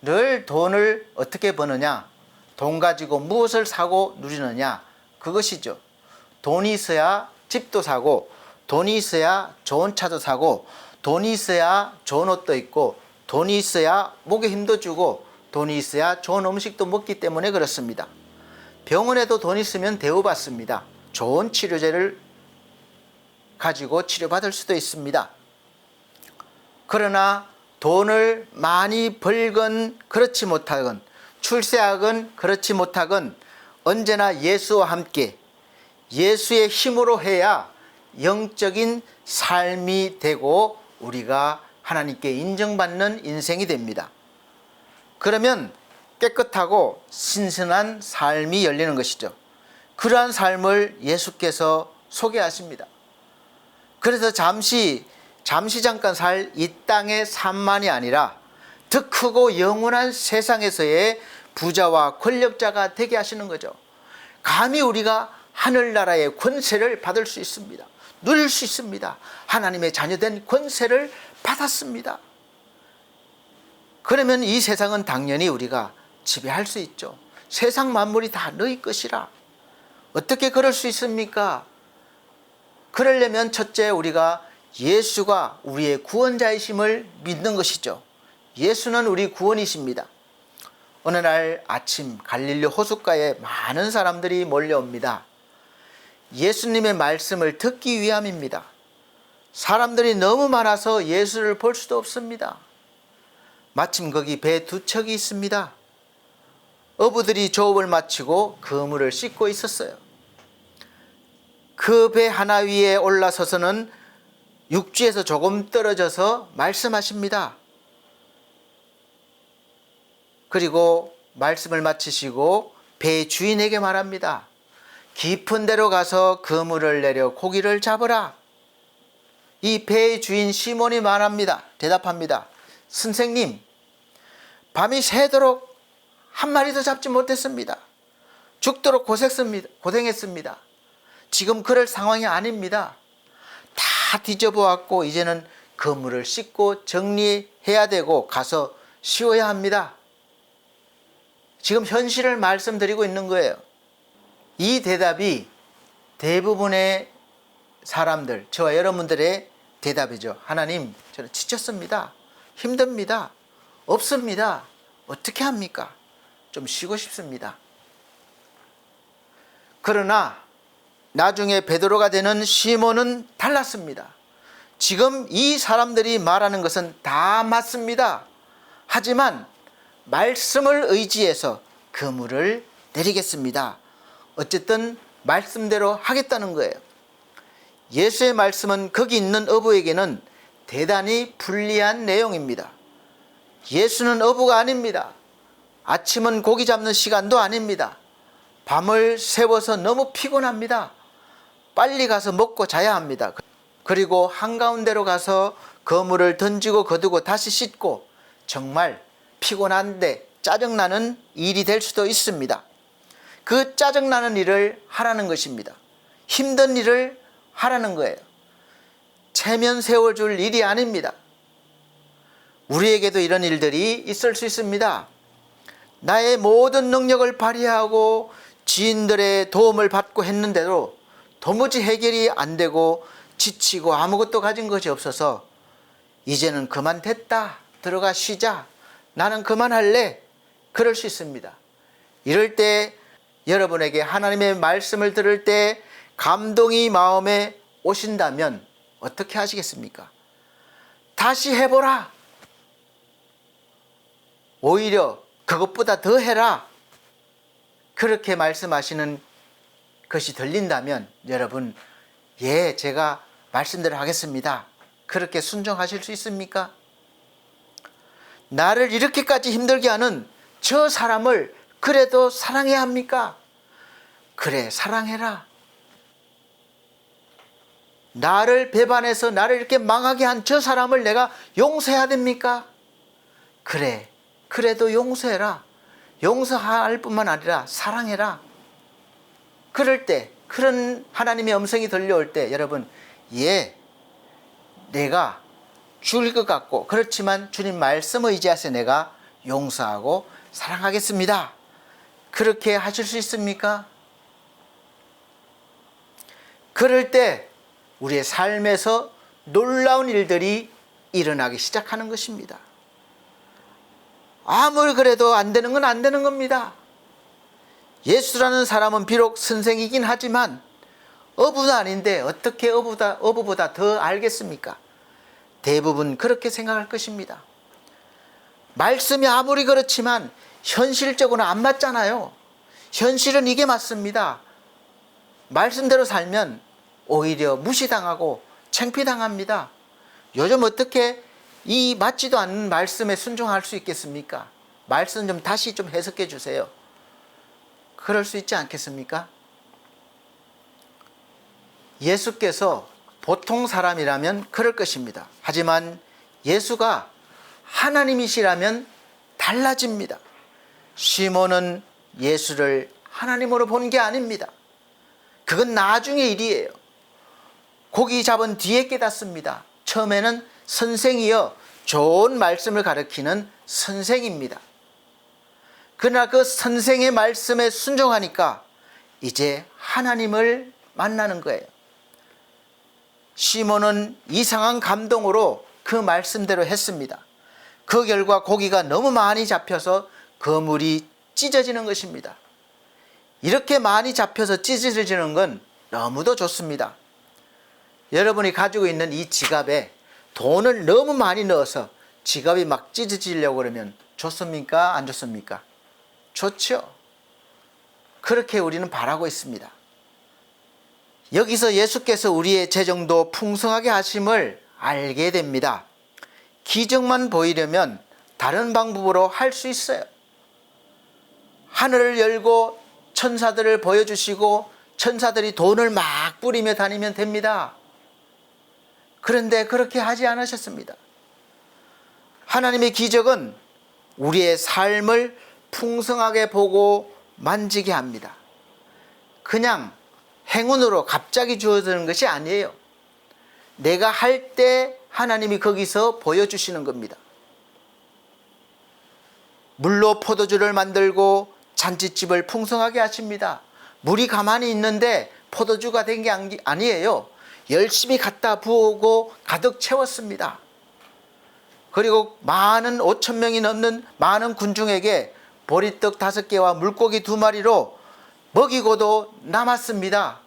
늘 돈을 어떻게 버느냐, 돈 가지고 무엇을 사고 누리느냐, 그것이죠. 돈이 있어야 집도 사고, 돈이 있어야 좋은 차도 사고, 돈이 있어야 좋은 옷도 입고, 돈이 있어야 목에 힘도 주고, 돈이 있어야 좋은 음식도 먹기 때문에 그렇습니다. 병원에도 돈 있으면 대우받습니다. 좋은 치료제를 가지고 치료받을 수도 있습니다. 그러나 돈을 많이 벌건 그렇지 못하건, 출세하건 그렇지 못하건, 언제나 예수와 함께 예수의 힘으로 해야 영적인 삶이 되고 우리가 하나님께 인정받는 인생이 됩니다. 그러면 깨끗하고 신선한 삶이 열리는 것이죠. 그러한 삶을 예수께서 소개하십니다. 그래서 잠시 잠깐 살 이 땅의 삶만이 아니라 더 크고 영원한 세상에서의 부자와 권력자가 되게 하시는 거죠. 감히 우리가 하늘나라의 권세를 받을 수 있습니다. 누릴 수 있습니다. 하나님의 자녀된 권세를 받았습니다. 그러면 이 세상은 당연히 우리가 지배할 수 있죠. 세상 만물이 다 너희 것이라. 어떻게 그럴 수 있습니까? 그러려면 첫째, 우리가 예수가 우리의 구원자이심을 믿는 것이죠. 예수는 우리 구원이십니다. 어느 날 아침 갈릴리 호숫가에 많은 사람들이 몰려옵니다. 예수님의 말씀을 듣기 위함입니다. 사람들이 너무 많아서 예수를 볼 수도 없습니다. 마침 거기 배 두 척이 있습니다. 어부들이 조업을 마치고 그물을 씻고 있었어요. 그 배 하나 위에 올라서서는 육지에서 조금 떨어져서 말씀하십니다. 그리고 말씀을 마치시고 배 주인에게 말합니다. 깊은 데로 가서 그물을 내려 고기를 잡으라. 이 배의 주인 시몬이 말합니다. 대답합니다. 선생님, 밤이 새도록 한 마리도 잡지 못했습니다. 죽도록 고생했습니다. 지금 그럴 상황이 아닙니다. 다 뒤져보았고 이제는 그물을 씻고 정리해야 되고 가서 쉬어야 합니다. 지금 현실을 말씀드리고 있는 거예요. 이 대답이 대부분의 사람들, 저와 여러분들의 대답이죠. 하나님, 저는 지쳤습니다. 힘듭니다. 없습니다. 어떻게 합니까? 좀 쉬고 싶습니다. 그러나 나중에 베드로가 되는 시몬은 달랐습니다. 지금 이 사람들이 말하는 것은 다 맞습니다. 하지만 말씀을 의지해서 그물을 내리겠습니다. 어쨌든 말씀대로 하겠다는 거예요. 예수의 말씀은 거기 있는 어부에게는 대단히 불리한 내용입니다. 예수는 어부가 아닙니다. 아침은 고기 잡는 시간도 아닙니다. 밤을 새워서 너무 피곤합니다. 빨리 가서 먹고 자야 합니다. 그리고 한가운데로 가서 그물을 던지고 거두고 다시 씻고 정말 피곤한데 짜증나는 일이 될 수도 있습니다. 그 짜증나는 일을 하라는 것입니다. 힘든 일을 하라는 거예요. 체면 세워줄 일이 아닙니다. 우리에게도 이런 일들이 있을 수 있습니다. 나의 모든 능력을 발휘하고 지인들의 도움을 받고 했는데도 도무지 해결이 안 되고 지치고 아무것도 가진 것이 없어서 이제는 그만 됐다. 들어가 쉬자. 나는 그만할래. 그럴 수 있습니다. 이럴 때 여러분에게 하나님의 말씀을 들을 때 감동이 마음에 오신다면 어떻게 하시겠습니까? 다시 해보라. 오히려 그것보다 더 해라. 그렇게 말씀하시는 것이 들린다면 여러분, 예, 제가 말씀대로 하겠습니다. 그렇게 순종하실 수 있습니까? 나를 이렇게까지 힘들게 하는 저 사람을 그래도 사랑해야 합니까? 그래, 사랑해라. 나를 배반해서 나를 이렇게 망하게 한 저 사람을 내가 용서해야 됩니까? 그래, 그래도 용서해라. 용서할 뿐만 아니라 사랑해라. 그럴 때, 그런 하나님의 음성이 들려올 때 여러분, 예, 내가 죽을 것 같고 그렇지만 주님 말씀 의지해서 내가 용서하고 사랑하겠습니다. 그렇게 하실 수 있습니까? 그럴 때 우리의 삶에서 놀라운 일들이 일어나기 시작하는 것입니다. 아무리 그래도 안 되는 건 안 되는 겁니다. 예수라는 사람은 비록 선생이긴 하지만 어부는 아닌데 어떻게 어부보다 더 알겠습니까? 대부분 그렇게 생각할 것입니다. 말씀이 아무리 그렇지만 현실적으로는 안 맞잖아요. 현실은 이게 맞습니다. 말씀대로 살면 오히려 무시당하고 창피당합니다. 요즘 어떻게 이 맞지도 않는 말씀에 순종할 수 있겠습니까? 말씀 좀 다시 좀 해석해 주세요. 그럴 수 있지 않겠습니까? 예수께서 보통 사람이라면 그럴 것입니다. 하지만 예수가 하나님이시라면 달라집니다. 시몬은 예수를 하나님으로 본 게 아닙니다. 그건 나중의 일이에요. 고기 잡은 뒤에 깨닫습니다. 처음에는 선생이여 좋은 말씀을 가르치는 선생입니다. 그러나 그 선생의 말씀에 순종하니까 이제 하나님을 만나는 거예요. 시몬은 이상한 감동으로 그 말씀대로 했습니다. 그 결과 고기가 너무 많이 잡혀서 그물이 찢어지는 것입니다. 이렇게 많이 잡혀서 찢어지는 건 너무도 좋습니다. 여러분이 가지고 있는 이 지갑에 돈을 너무 많이 넣어서 지갑이 막 찢어지려고 그러면 좋습니까? 안 좋습니까? 좋죠. 그렇게 우리는 바라고 있습니다. 여기서 예수께서 우리의 재정도 풍성하게 하심을 알게 됩니다. 기적만 보이려면 다른 방법으로 할 수 있어요. 하늘을 열고 천사들을 보여주시고 천사들이 돈을 막 뿌리며 다니면 됩니다. 그런데 그렇게 하지 않으셨습니다. 하나님의 기적은 우리의 삶을 풍성하게 보고 만지게 합니다. 그냥 행운으로 갑자기 주어지는 것이 아니에요. 내가 할 때 하나님이 거기서 보여주시는 겁니다. 물로 포도주를 만들고 잔치집을 풍성하게 하십니다. 물이 가만히 있는데 포도주가 된 게 아니에요. 열심히 갖다 부으고 가득 채웠습니다. 그리고 많은 5,000명이 넘는 많은 군중에게 보리떡 5개와 물고기 2마리로 먹이고도 남았습니다.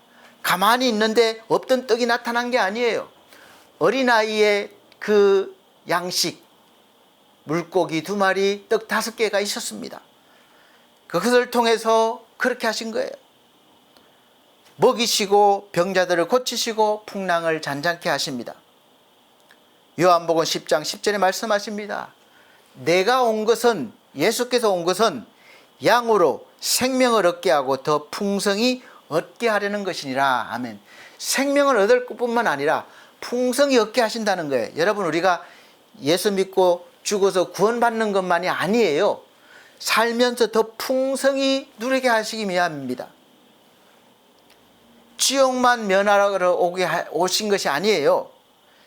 가만히 있는데 없던 떡이 나타난 게 아니에요. 어린아이의 그 양식, 물고기 2마리, 떡 5개가 있었습니다. 그것을 통해서 그렇게 하신 거예요. 먹이시고 병자들을 고치시고 풍랑을 잔잔케 하십니다. 요한복음 10장 10절에 말씀하십니다. 내가 온 것은, 예수께서 온 것은 양으로 생명을 얻게 하고 더 풍성히 얻게 하려는 것이니라. 아멘. 생명을 얻을 뿐만 아니라 풍성히 얻게 하신다는 거예요. 여러분, 우리가 예수 믿고 죽어서 구원받는 것만이 아니에요. 살면서 더 풍성히 누리게 하시기 위함입니다. 지옥만 면하러 오신 것이 아니에요.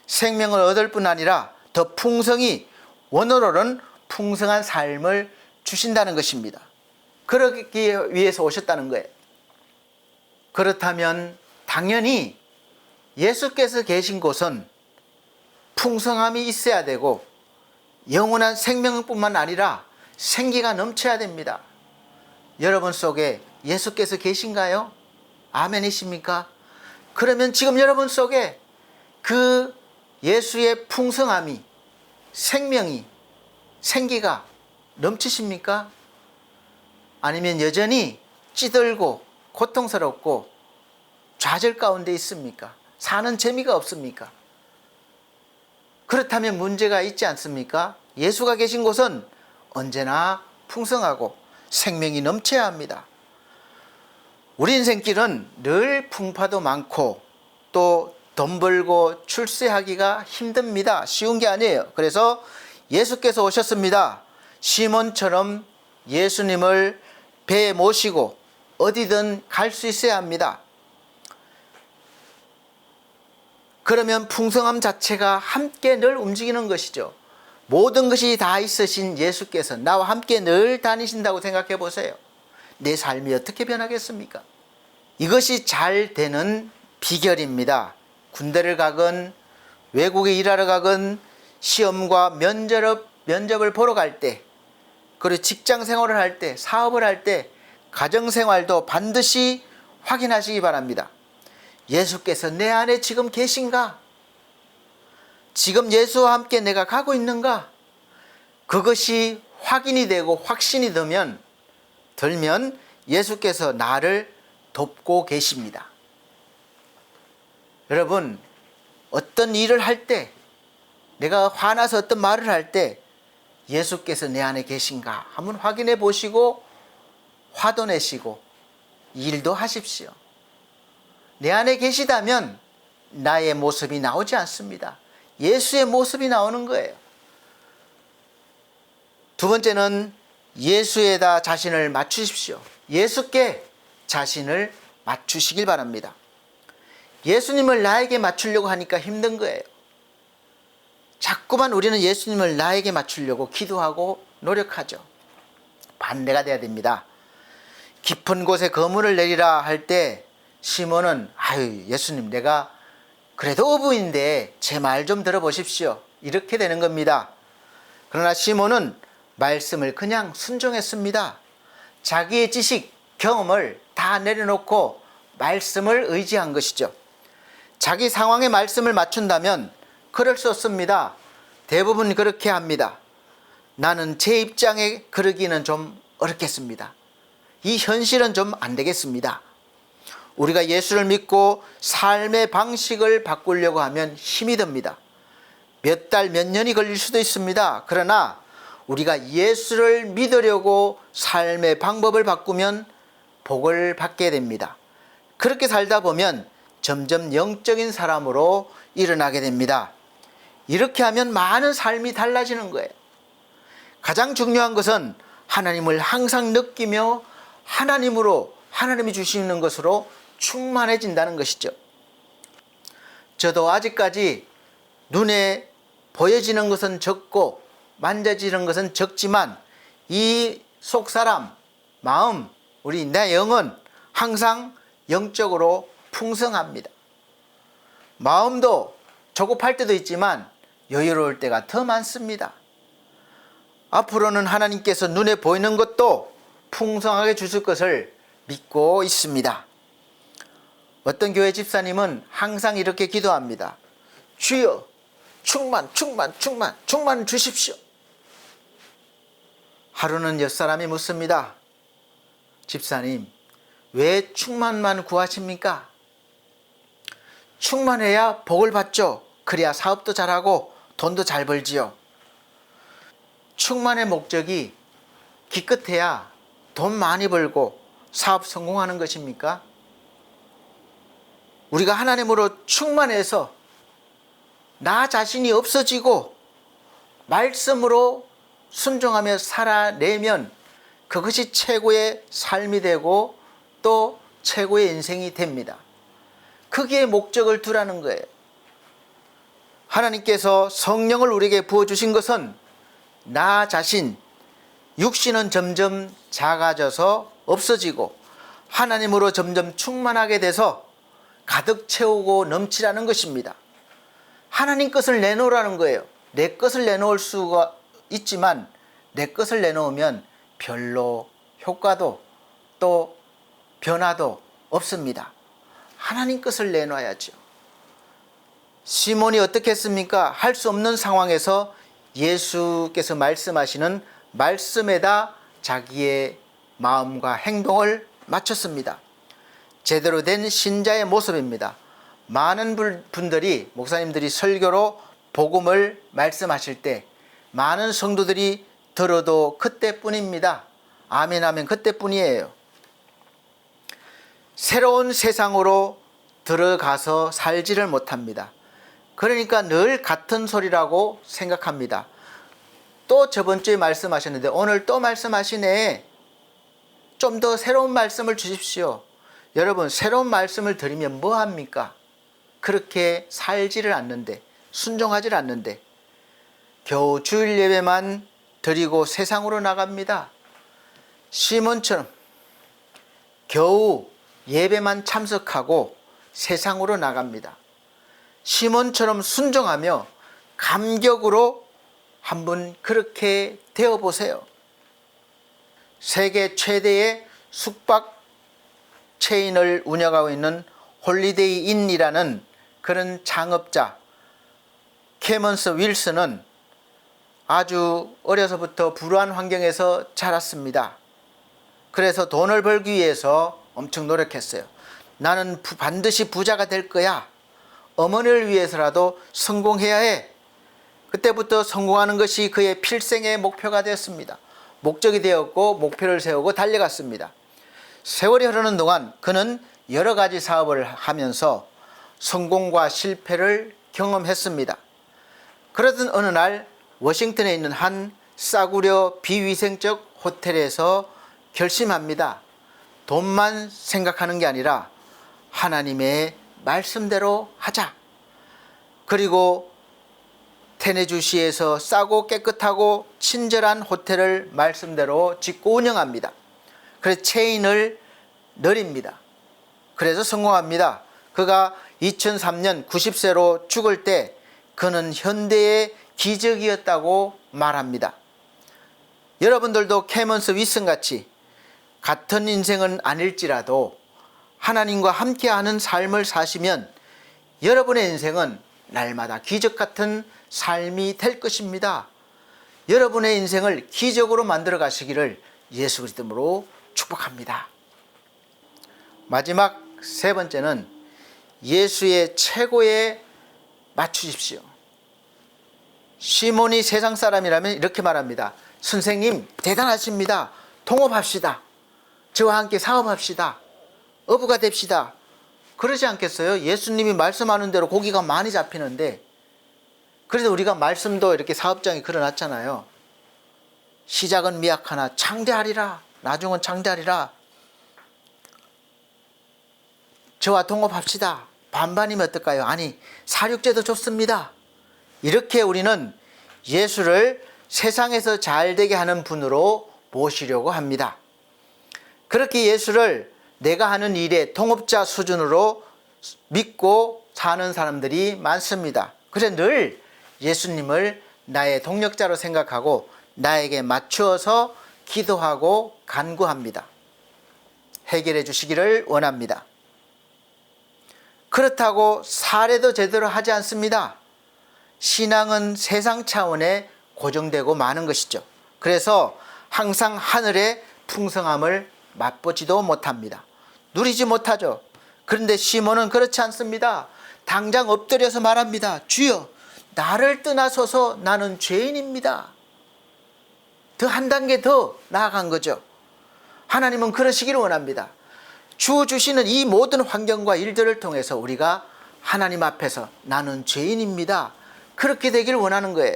생명을 얻을 뿐 아니라 더 풍성히, 원어로는 풍성한 삶을 주신다는 것입니다. 그러기 위해서 오셨다는 거예요. 그렇다면 당연히 예수께서 계신 곳은 풍성함이 있어야 되고 영원한 생명뿐만 아니라 생기가 넘쳐야 됩니다. 여러분 속에 예수께서 계신가요? 아멘이십니까? 그러면 지금 여러분 속에 그 예수의 풍성함이, 생명이, 생기가 넘치십니까? 아니면 여전히 찌들고 고통스럽고 좌절 가운데 있습니까? 사는 재미가 없습니까? 그렇다면 문제가 있지 않습니까? 예수가 계신 곳은 언제나 풍성하고 생명이 넘쳐야 합니다. 우리 인생길은 늘 풍파도 많고 또 돈 벌고 출세하기가 힘듭니다. 쉬운 게 아니에요. 그래서 예수께서 오셨습니다. 시몬처럼 예수님을 배에 모시고 어디든 갈 수 있어야 합니다. 그러면 풍성함 자체가 함께 늘 움직이는 것이죠. 모든 것이 다 있으신 예수께서 나와 함께 늘 다니신다고 생각해 보세요. 내 삶이 어떻게 변하겠습니까? 이것이 잘 되는 비결입니다. 군대를 가건 외국에 일하러 가건 시험과 면접을 보러 갈 때, 그리고 직장 생활을 할 때, 사업을 할 때, 가정 생활도 반드시 확인하시기 바랍니다. 예수께서 내 안에 지금 계신가? 지금 예수와 함께 내가 가고 있는가? 그것이 확인이 되고 확신이 들면 예수께서 나를 돕고 계십니다. 여러분, 어떤 일을 할 때, 내가 화나서 어떤 말을 할 때 예수께서 내 안에 계신가 한번 확인해 보시고 화도 내시고 일도 하십시오. 내 안에 계시다면 나의 모습이 나오지 않습니다. 예수의 모습이 나오는 거예요. 두 번째는 예수에다 자신을 맞추십시오. 예수께 자신을 맞추시길 바랍니다. 예수님을 나에게 맞추려고 하니까 힘든 거예요. 자꾸만 우리는 예수님을 나에게 맞추려고 기도하고 노력하죠. 반대가 돼야 됩니다. 깊은 곳에 거물을 내리라 할 때 시몬은 아유 예수님 내가 그래도 어부인데 제 말 좀 들어보십시오. 이렇게 되는 겁니다. 그러나 시몬은 말씀을 그냥 순종했습니다. 자기의 지식, 경험을 다 내려놓고 말씀을 의지한 것이죠. 자기 상황에 말씀을 맞춘다면 그럴 수 없습니다. 대부분 그렇게 합니다. 나는 제 입장에 그러기는 좀 어렵겠습니다. 이 현실은 좀 안 되겠습니다. 우리가 예수를 믿고 삶의 방식을 바꾸려고 하면 힘이 듭니다. 몇 달, 몇 년이 걸릴 수도 있습니다. 그러나 우리가 예수를 믿으려고 삶의 방법을 바꾸면 복을 받게 됩니다. 그렇게 살다 보면 점점 영적인 사람으로 일어나게 됩니다. 이렇게 하면 많은 삶이 달라지는 거예요. 가장 중요한 것은 하나님을 항상 느끼며 하나님이 주시는 것으로 충만해진다는 것이죠. 저도 아직까지 눈에 보여지는 것은 적고 만져지는 것은 적지만 이 속사람, 마음, 내 영은 항상 영적으로 풍성합니다. 마음도 조급할 때도 있지만 여유로울 때가 더 많습니다. 앞으로는 하나님께서 눈에 보이는 것도 풍성하게 주실 것을 믿고 있습니다. 어떤 교회 집사님은 항상 이렇게 기도합니다. 주여, 충만 주십시오. 하루는 옆사람이 묻습니다. 집사님, 왜 충만만 구하십니까? 충만해야 복을 받죠. 그래야 사업도 잘하고 돈도 잘 벌지요. 충만의 목적이 기껏해야 돈 많이 벌고 사업 성공하는 것입니까? 우리가 하나님으로 충만해서 나 자신이 없어지고 말씀으로 순종하며 살아내면 그것이 최고의 삶이 되고 또 최고의 인생이 됩니다. 거기에 목적을 두라는 거예요. 하나님께서 성령을 우리에게 부어주신 것은 나 자신, 육신은 점점 작아져서 없어지고 하나님으로 점점 충만하게 돼서 가득 채우고 넘치라는 것입니다. 하나님 것을 내놓으라는 거예요. 내 것을 내놓을 수가 있지만 내 것을 내놓으면 별로 효과도 또 변화도 없습니다. 하나님 것을 내놔야죠. 시몬이 어떻게 했습니까? 할 수 없는 상황에서 예수께서 말씀하시는 말씀에다 자기의 마음과 행동을 맞췄습니다. 제대로 된 신자의 모습입니다. 많은 분들이, 목사님들이 설교로 복음을 말씀하실 때 많은 성도들이 들어도 그때뿐입니다. 아멘 하면 그때뿐이에요. 새로운 세상으로 들어가서 살지를 못합니다. 그러니까 늘 같은 소리라고 생각합니다. 또 저번 주에 말씀하셨는데 오늘 또 말씀하시네. 좀 더 새로운 말씀을 주십시오. 여러분, 새로운 말씀을 드리면 뭐 합니까? 그렇게 살지를 않는데, 순종하지를 않는데 겨우 주일 예배만 드리고 세상으로 나갑니다. 시몬처럼 겨우 예배만 참석하고 세상으로 나갑니다. 시몬처럼 순종하며 감격으로 한번 그렇게 되어보세요. 세계 최대의 숙박 체인을 운영하고 있는 홀리데이 인이라는 그런 창업자 캐먼스 윌슨은 아주 어려서부터 불우한 환경에서 자랐습니다. 그래서 돈을 벌기 위해서 엄청 노력했어요. 나는 반드시 부자가 될 거야. 어머니를 위해서라도 성공해야 해. 그때부터 성공하는 것이 그의 필생의 목표가 되었습니다. 목적이 되었고 목표를 세우고 달려갔습니다. 세월이 흐르는 동안 그는 여러 가지 사업을 하면서 성공과 실패를 경험했습니다. 그러던 어느 날 워싱턴에 있는 한 싸구려 비위생적 호텔에서 결심합니다. 돈만 생각하는 게 아니라 하나님의 말씀대로 하자. 그리고 테네주시에서 싸고 깨끗하고 친절한 호텔을 말씀대로 짓고 운영합니다. 그래서 체인을 늘립니다. 그래서 성공합니다. 그가 2003년 90세로 죽을 때 그는 현대의 기적이었다고 말합니다. 여러분들도 케먼스 윗슨같이 같은 인생은 아닐지라도 하나님과 함께하는 삶을 사시면 여러분의 인생은 날마다 기적 같은 삶이 될 것입니다. 여러분의 인생을 기적으로 만들어 가시기를 예수 그리스도로 축복합니다. 마지막 세 번째는 예수의 최고에 맞추십시오. 시몬이 세상 사람이라면 이렇게 말합니다. 선생님 대단하십니다. 동업합시다. 저와 함께 사업합시다. 어부가 됩시다. 그러지 않겠어요? 예수님이 말씀하는 대로 고기가 많이 잡히는데, 그래서 우리가 말씀도 이렇게 사업장에 걸어놨잖아요. 시작은 미약하나 창대하리라. 나중은 창대하리라. 저와 동업합시다. 반반이면 어떨까요? 아니, 사륙제도 좋습니다. 이렇게 우리는 예수를 세상에서 잘되게 하는 분으로 모시려고 합니다. 그렇게 예수를 내가 하는 일의 동업자 수준으로 믿고 사는 사람들이 많습니다. 그래서 늘 예수님을 나의 동력자로 생각하고 나에게 맞추어서 기도하고 간구합니다. 해결해 주시기를 원합니다. 그렇다고 사례도 제대로 하지 않습니다. 신앙은 세상 차원에 고정되고 마는 것이죠. 그래서 항상 하늘의 풍성함을 맛보지도 못합니다. 누리지 못하죠. 그런데 시몬은 그렇지 않습니다. 당장 엎드려서 말합니다. 주여, 나를 떠나소서. 나는 죄인입니다. 더 한 단계 더 나아간 거죠. 하나님은 그러시기를 원합니다. 주 주시는 이 모든 환경과 일들을 통해서 우리가 하나님 앞에서 나는 죄인입니다. 그렇게 되기를 원하는 거예요.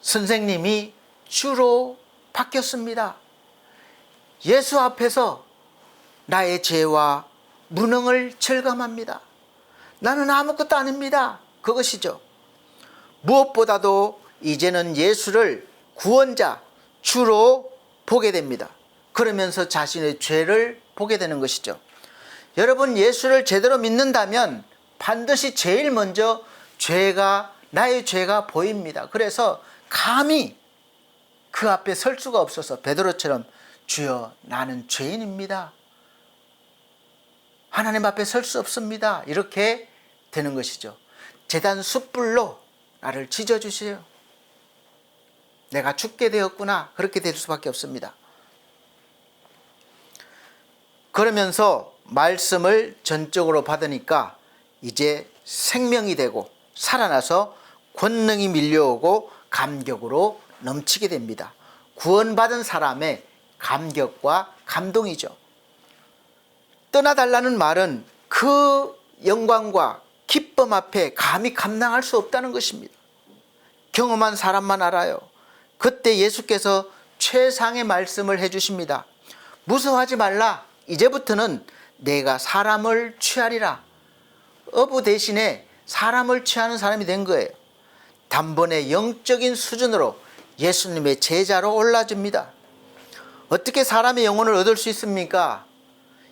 선생님이 주로 바뀌었습니다. 예수 앞에서 나의 죄와 무능을 절감합니다. 나는 아무것도 아닙니다. 그것이죠. 무엇보다도 이제는 예수를 구원자, 주로 보게 됩니다. 그러면서 자신의 죄를 보게 되는 것이죠. 여러분, 예수를 제대로 믿는다면 반드시 제일 먼저 나의 죄가 보입니다. 그래서 감히 그 앞에 설 수가 없어서 베드로처럼 주여, 나는 죄인입니다. 하나님 앞에 설 수 없습니다. 이렇게 되는 것이죠. 제단 숯불로 나를 지져주세요. 내가 죽게 되었구나. 그렇게 될 수밖에 없습니다. 그러면서 말씀을 전적으로 받으니까 이제 생명이 되고 살아나서 권능이 밀려오고 감격으로 넘치게 됩니다. 구원받은 사람의 감격과 감동이죠. 떠나달라는 말은 그 영광과 기쁨 앞에 감히 감당할 수 없다는 것입니다. 경험한 사람만 알아요. 그때 예수께서 최상의 말씀을 해주십니다. 무서워하지 말라. 이제부터는 내가 사람을 취하리라. 어부 대신에 사람을 취하는 사람이 된 거예요. 단번에 영적인 수준으로 예수님의 제자로 올라집니다. 어떻게 사람의 영혼을 얻을 수 있습니까?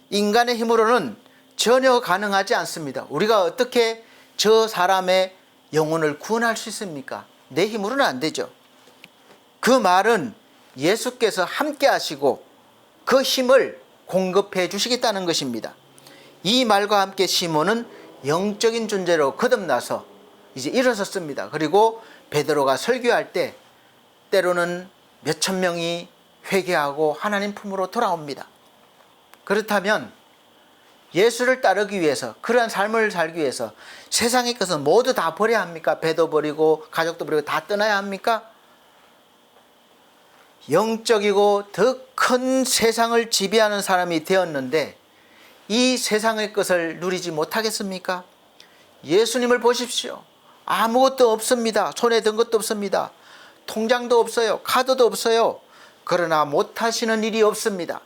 인간의 힘으로는 전혀 가능하지 않습니다. 우리가 어떻게 저 사람의 영혼을 구원할 수 있습니까? 내 힘으로는 안 되죠. 그 말은 예수께서 함께 하시고 그 힘을 공급해 주시겠다는 것입니다. 이 말과 함께 시몬은 영적인 존재로 거듭나서 이제 일어섰습니다. 그리고 베드로가 설교할 때 때로는 몇천 명이 회개하고 하나님 품으로 돌아옵니다. 그렇다면 예수를 따르기 위해서, 그러한 삶을 살기 위해서 세상의 것은 모두 다 버려야 합니까? 배도 버리고 가족도 버리고 다 떠나야 합니까? 영적이고 더 큰 세상을 지배하는 사람이 되었는데 이 세상의 것을 누리지 못하겠습니까? 예수님을 보십시오. 아무것도 없습니다. 손에 든 것도 없습니다. 통장도 없어요. 카드도 없어요. 그러나 못하시는 일이 없습니다.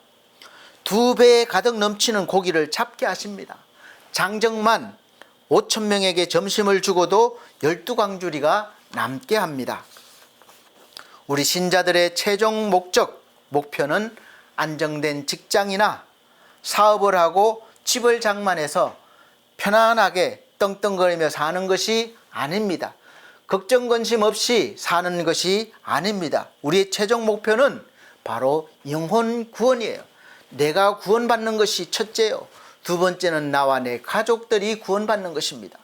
2배에 가득 넘치는 고기를 잡게 하십니다. 장정만 5,000명에게 점심을 주고도 12광주리가 남게 합니다. 우리 신자들의 최종 목표는 안정된 직장이나 사업을 하고 집을 장만해서 편안하게 떵떵거리며 사는 것이 아닙니다. 걱정 근심 없이 사는 것이 아닙니다. 우리의 최종 목표는 바로 영혼 구원이에요. 내가 구원받는 것이 첫째요. 두 번째는 나와 내 가족들이 구원받는 것입니다.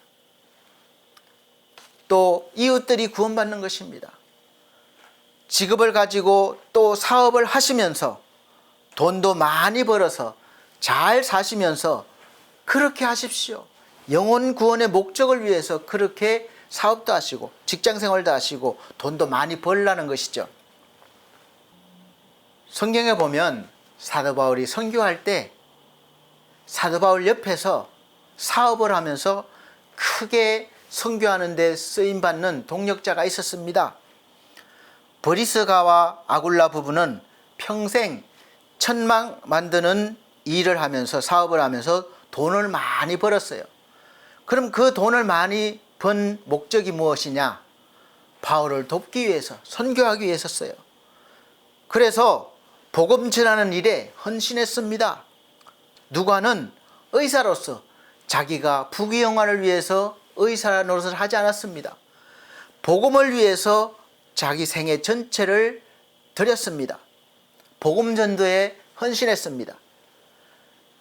또 이웃들이 구원받는 것입니다. 직업을 가지고 또 사업을 하시면서 돈도 많이 벌어서 잘 사시면서 그렇게 하십시오. 영혼 구원의 목적을 위해서 그렇게 사업도 하시고 직장 생활도 하시고 돈도 많이 벌라는 것이죠. 성경에 보면 사도 바울이 선교할 때 사도 바울 옆에서 사업을 하면서 크게 선교하는 데 쓰임받는 동력자가 있었습니다. 브리스가와 아굴라 부부는 평생 천막 만드는 일을 하면서 사업을 하면서 돈을 많이 벌었어요. 그럼 그 돈을 많이 번 목적이 무엇이냐? 바울을 돕기 위해서, 선교하기 위해서였어요. 그래서 복음 전하는 일에 헌신했습니다. 누가는 의사로서 자기가 부귀영화를 위해서 의사 노릇을 하지 않았습니다. 복음을 위해서 자기 생애 전체를 드렸습니다. 복음 전도에 헌신했습니다.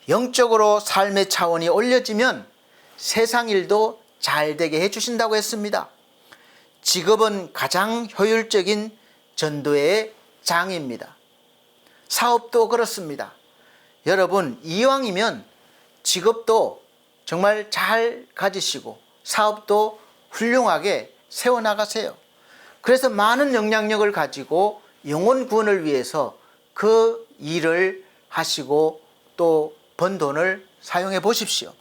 영적으로 삶의 차원이 올려지면 세상 일도 잘 되게 해주신다고 했습니다. 직업은 가장 효율적인 전도의 장입니다. 사업도 그렇습니다. 여러분, 이왕이면 직업도 정말 잘 가지시고 사업도 훌륭하게 세워나가세요. 그래서 많은 영향력을 가지고 영혼 구원을 위해서 그 일을 하시고 또 번 돈을 사용해 보십시오.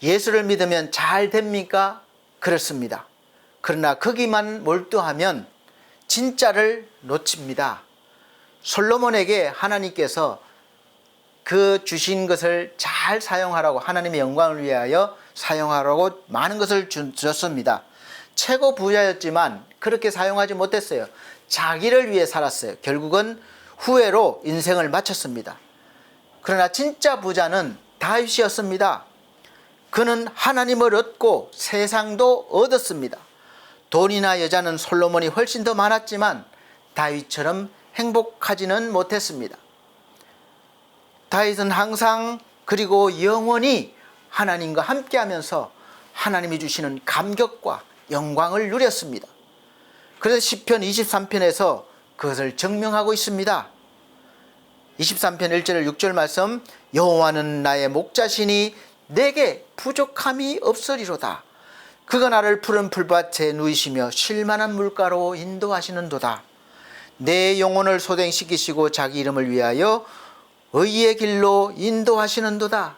예수를 믿으면 잘 됩니까? 그렇습니다. 그러나 거기만 몰두하면 진짜를 놓칩니다. 솔로몬에게 하나님께서 그 주신 것을 잘 사용하라고, 하나님의 영광을 위하여 사용하라고 많은 것을 줬습니다. 최고 부자였지만 그렇게 사용하지 못했어요. 자기를 위해 살았어요. 결국은 후회로 인생을 마쳤습니다. 그러나 진짜 부자는 다윗이었습니다. 그는 하나님을 얻고 세상도 얻었습니다. 돈이나 여자는 솔로몬이 훨씬 더 많았지만 다윗처럼 행복하지는 못했습니다. 다윗은 항상 그리고 영원히 하나님과 함께하면서 하나님이 주시는 감격과 영광을 누렸습니다. 그래서 시편 23편에서 그것을 증명하고 있습니다. 23편 1절 6절 말씀, 여호와는 나의 목자시니 내게 부족함이 없으리로다. 그가 나를 푸른 풀밭에 누이시며 쉴만한 물가로 인도하시는도다. 내 영혼을 소생시키시고 자기 이름을 위하여 의의 길로 인도하시는도다.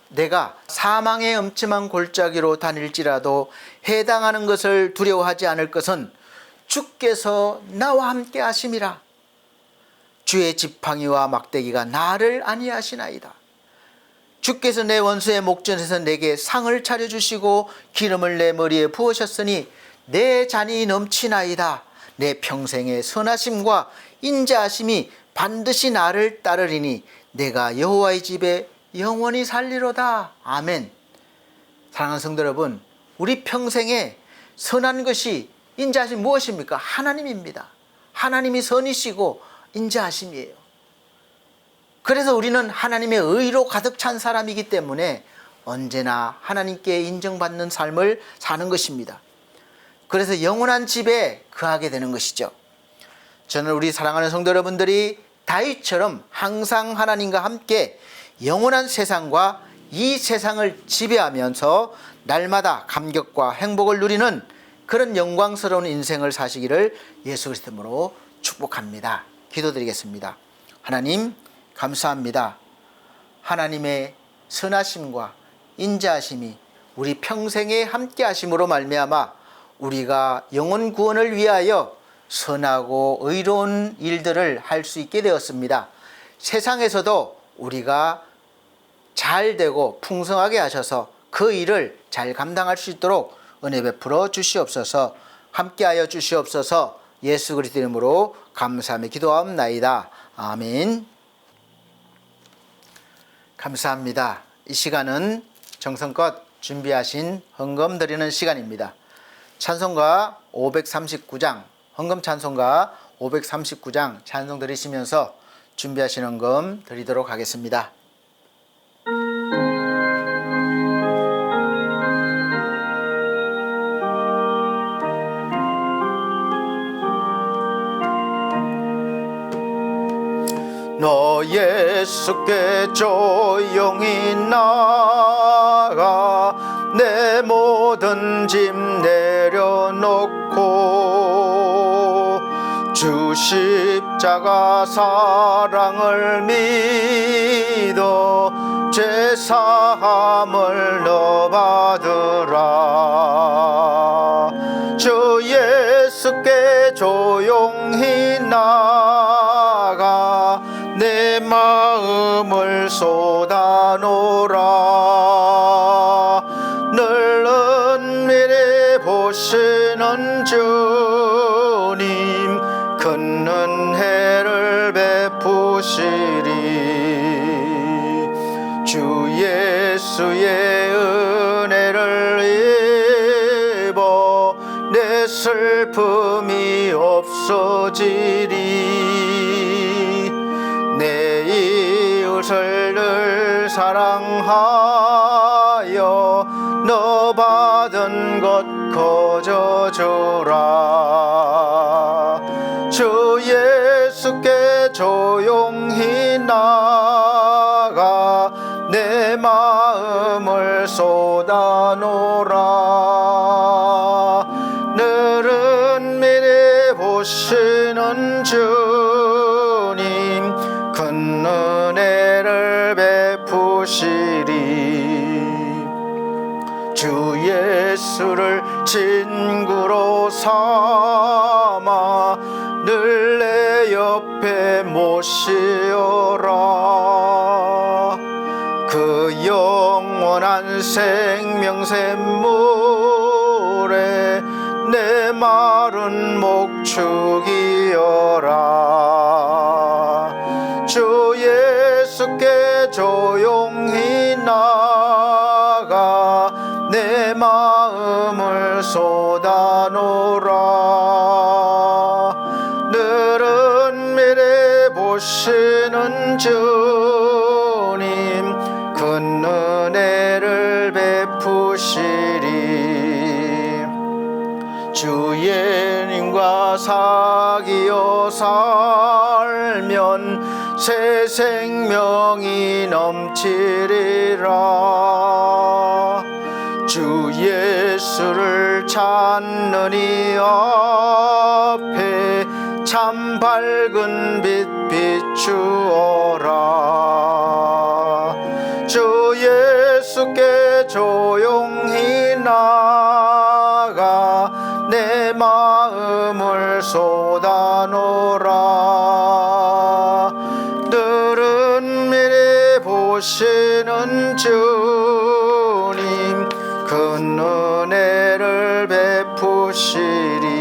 내가 사망의 엄침한 골짜기로 다닐지라도 해당하는 것을 두려워하지 않을 것은 주께서 나와 함께 하심이라. 주의 지팡이와 막대기가 나를 안위하시나이다. 주께서 내 원수의 목전에서 내게 상을 차려주시고 기름을 내 머리에 부으셨으니 내 잔이 넘치나이다. 내 평생의 선하심과 인자하심이 반드시 나를 따르리니 내가 여호와의 집에 영원히 살리로다. 아멘. 사랑하는 성도 여러분, 우리 평생에 선한 것이 인자하심 무엇입니까? 하나님입니다. 하나님이 선이시고 인자하심이에요. 그래서 우리는 하나님의 의로 가득 찬 사람이기 때문에 언제나 하나님께 인정받는 삶을 사는 것입니다. 그래서 영원한 집에 거하게 되는 것이죠. 저는 우리 사랑하는 성도 여러분들이 다윗처럼 항상 하나님과 함께 영원한 세상과 이 세상을 지배하면서 날마다 감격과 행복을 누리는 그런 영광스러운 인생을 사시기를 예수 그리스도로 축복합니다. 기도드리겠습니다. 하나님 감사합니다. 하나님의 선하심과 인자하심이 우리 평생에 함께 하심으로 말미암아 우리가 영혼 구원을 위하여 선하고 의로운 일들을 할 수 있게 되었습니다. 세상에서도 우리가 잘 되고 풍성하게 하셔서 그 일을 잘 감당할 수 있도록 은혜 베풀어 주시옵소서. 함께하여 주시옵소서. 예수 그리스도 이름으로 감사하며 기도하옵나이다. 아멘. 감사합니다. 이 시간은 정성껏 준비하신 헌금 드리는 시간입니다. 찬송가 539장, 헌금 찬송가 539장 찬송 드리시면서 준비하신 헌금 드리도록 하겠습니다. 너 예수께 조용히 나가 내 모든 짐 내려놓고 주 십자가 사랑을 믿어 죄사함을 너 받으라. 주 예수께 조용히 나가 내 마음을 쏟아놓으라. 늘 은밀히 보시는 주님 큰 은혜를 베푸시리. 주 예수의 은혜를 입어 내 슬픔이 없어지리. 내 이웃을 늘 사랑하여 너 받은 것 거저주라. 주 예수께 조용히 나가 내 마음을 쏟아놓으라. 늘 은밀히 보시는 주님 큰 은혜를 베푸시리. 주 예수를 친구로 삼아 늘 내 옆에 모시어라. 그 영원한 생명샘물에 내 마른 목 죽이어라. 주 예수께 조용히 나가 내 마음을 쏟아놓으라. 늘 은밀히 보시는 주님 큰 은혜를 베푸시리. 주 예님과 사귀어 살면 새 생명이 넘치리라. 주 예수를 찾는 이 앞에 참 밝은 빛 비추어라. 주 예수께 조용히 나가 내 마음을 쏟아놓으라. 늘 은밀히 보시는 주님 큰 은혜를 베푸시리.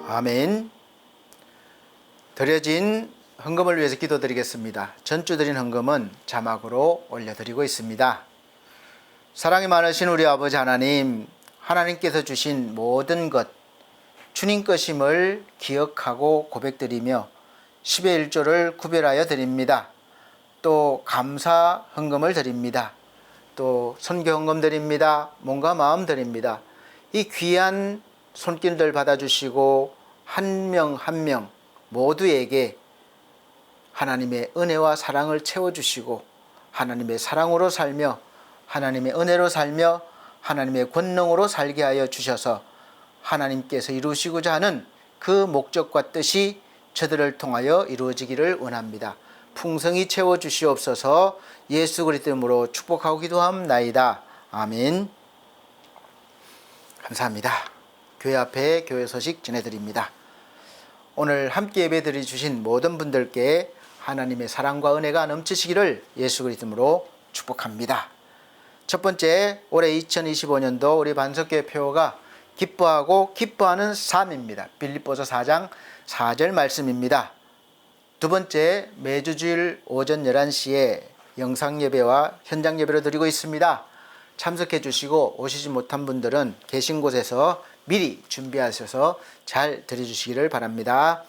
아멘. 드려진 헌금을 위해서 기도드리겠습니다. 전주 드린 헌금은 자막으로 올려드리고 있습니다. 사랑이 많으신 우리 아버지 하나님, 하나님께서 주신 모든 것 주님 것임을 기억하고 고백드리며 10의 1조를 구별하여 드립니다. 또 감사 헌금을 드립니다. 또 선교 헌금 드립니다. 몸과 마음 드립니다. 이 귀한 손길들 받아주시고 한 명 한 명 모두에게 하나님의 은혜와 사랑을 채워주시고 하나님의 사랑으로 살며 하나님의 은혜로 살며 하나님의 권능으로 살게 하여 주셔서 하나님께서 이루시고자 하는 그 목적과 뜻이 저들을 통하여 이루어지기를 원합니다. 풍성히 채워주시옵소서. 예수 그리스도 이름으로 축복하고 기도함나이다. 아멘. 감사합니다. 교회 앞에 교회 소식 전해드립니다. 오늘 함께 예배드려 주신 모든 분들께 하나님의 사랑과 은혜가 넘치시기를 예수 그리스도 이름으로 축복합니다. 첫 번째, 올해 2025년도 우리 반석교회 표어가 기뻐하고 기뻐하는 삶입니다. 빌립보서 4장 4절 말씀입니다. 두 번째, 매주 주일 오전 11시에 영상 예배와 현장 예배를 드리고 있습니다. 참석해 주시고 오시지 못한 분들은 계신 곳에서 미리 준비하셔서 잘 드려주시기를 바랍니다.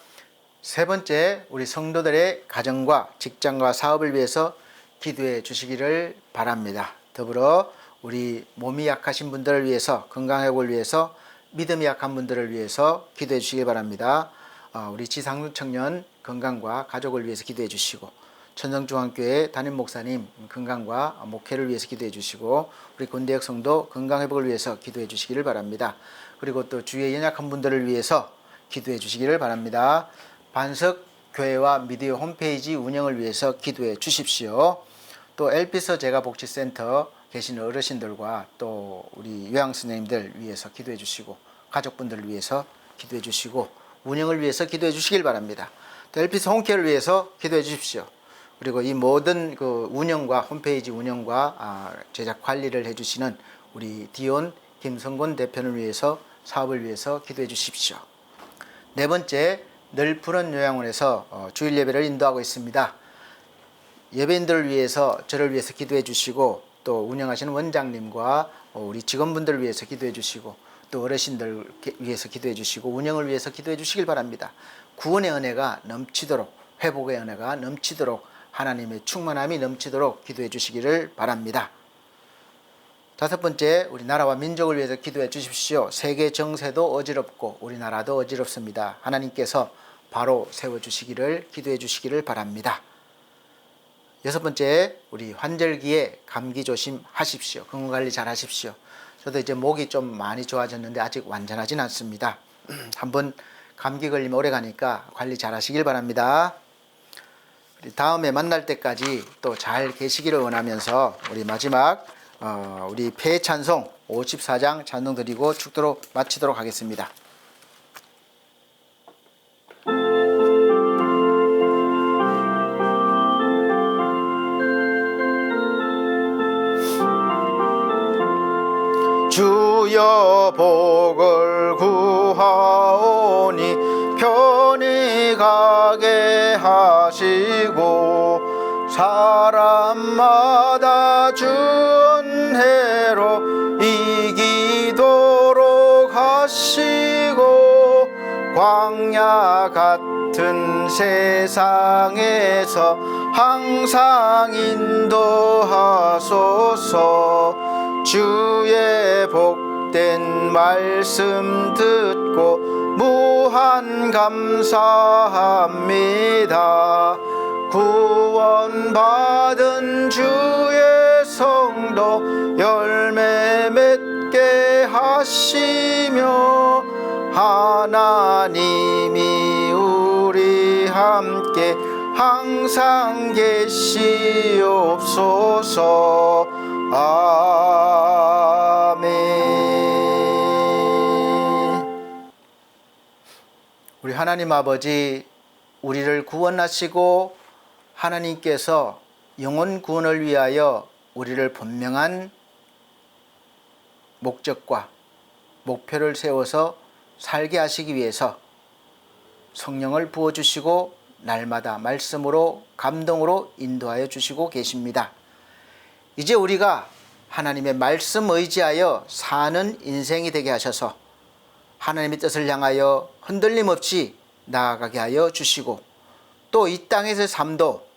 세 번째, 우리 성도들의 가정과 직장과 사업을 위해서 기도해 주시기를 바랍니다. 더불어 우리 몸이 약하신 분들을 위해서, 건강회복을 위해서, 믿음이 약한 분들을 위해서 기도해 주시기 바랍니다. 우리 지상루 청년 건강과 가족을 위해서 기도해 주시고, 천성중앙교회 담임 목사님 건강과 목회를 위해서 기도해 주시고, 우리 권대혁 성도 건강회복을 위해서 기도해 주시기를 바랍니다. 그리고 또 주위의 연약한 분들을 위해서 기도해 주시기를 바랍니다. 반석 교회와 미디어 홈페이지 운영을 위해서 기도해 주십시오. 또 LP서 제가복지센터 계시는 어르신들과 또 우리 요양 선생님들 위해서 기도해 주시고, 가족분들을 위해서 기도해 주시고, 운영을 위해서 기도해 주시길 바랍니다. 또 LP서 홈케어를 위해서 기도해 주십시오. 그리고 이 모든 그 운영과 홈페이지 운영과 제작 관리를 해주시는 우리 디온 김성곤 대표를 위해서, 사업을 위해서 기도해 주십시오. 네 번째, 늘 푸른 요양원에서 주일 예배를 인도하고 있습니다. 예배인들을 위해서, 저를 위해서 기도해 주시고, 또 운영하시는 원장님과 우리 직원분들을 위해서 기도해 주시고, 또 어르신들 위해서 기도해 주시고, 운영을 위해서 기도해 주시길 바랍니다. 구원의 은혜가 넘치도록, 회복의 은혜가 넘치도록, 하나님의 충만함이 넘치도록 기도해 주시기를 바랍니다. 다섯 번째, 우리 나라와 민족을 위해서 기도해 주십시오. 세계 정세도 어지럽고 우리나라도 어지럽습니다. 하나님께서 바로 세워주시기를 기도해 주시기를 바랍니다. 여섯 번째, 우리 환절기에 감기 조심하십시오. 건강관리 잘 하십시오. 저도 이제 목이 좀 많이 좋아졌는데 아직 완전하진 않습니다. 한번 감기 걸리면 오래 가니까 관리 잘 하시길 바랍니다. 다음에 만날 때까지 또 잘 계시기를 원하면서 우리 마지막 우리 폐찬송 54장 찬송 드리고 축도로 마치도록 하겠습니다. 주여 복을 구하오니 편히 가게 하시고 사람마다 주 은혜로 이기도록 하시고 광야 같은 세상에서 항상 인도하소서. 주의 복된 말씀 듣고 무한 감사합니다. 구원받은 주의 성도 열매 맺게 하시며 하나님이 우리 함께 항상 계시옵소서. 아멘. 우리 하나님 아버지, 우리를 구원하시고 하나님께서 영혼 구원을 위하여 우리를 분명한 목적과 목표를 세워서 살게 하시기 위해서 성령을 부어주시고 날마다 말씀으로 감동으로 인도하여 주시고 계십니다. 이제 우리가 하나님의 말씀 의지하여 사는 인생이 되게 하셔서 하나님의 뜻을 향하여 흔들림 없이 나아가게 하여 주시고, 또 이 땅에서의 삶도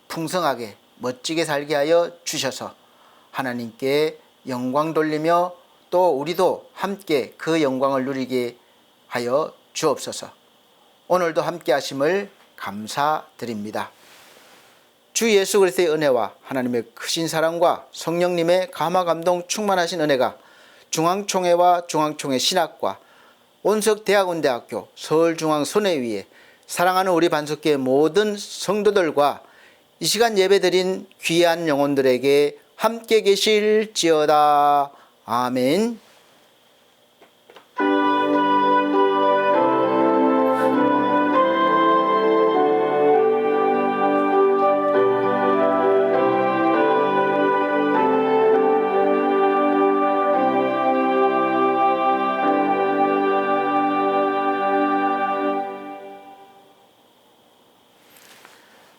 풍성하게 멋지게 살게 하여 주셔서 하나님께 영광 돌리며 또 우리도 함께 그 영광을 누리게 하여 주옵소서. 오늘도 함께 하심을 감사드립니다. 주 예수 그리스도의 은혜와 하나님의 크신 사랑과 성령님의 감화 감동 충만하신 은혜가 중앙총회와 중앙총회 신학과 온석대학원대학교 서울중앙선회위에 사랑하는 우리 반석교회 모든 성도들과 이 시간 예배드린 귀한 영혼들에게 함께 계실지어다. 아멘.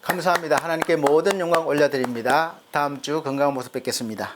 감사합니다. 하나님께 모든 영광 올려드립니다. 다음 주 건강한 모습 뵙겠습니다.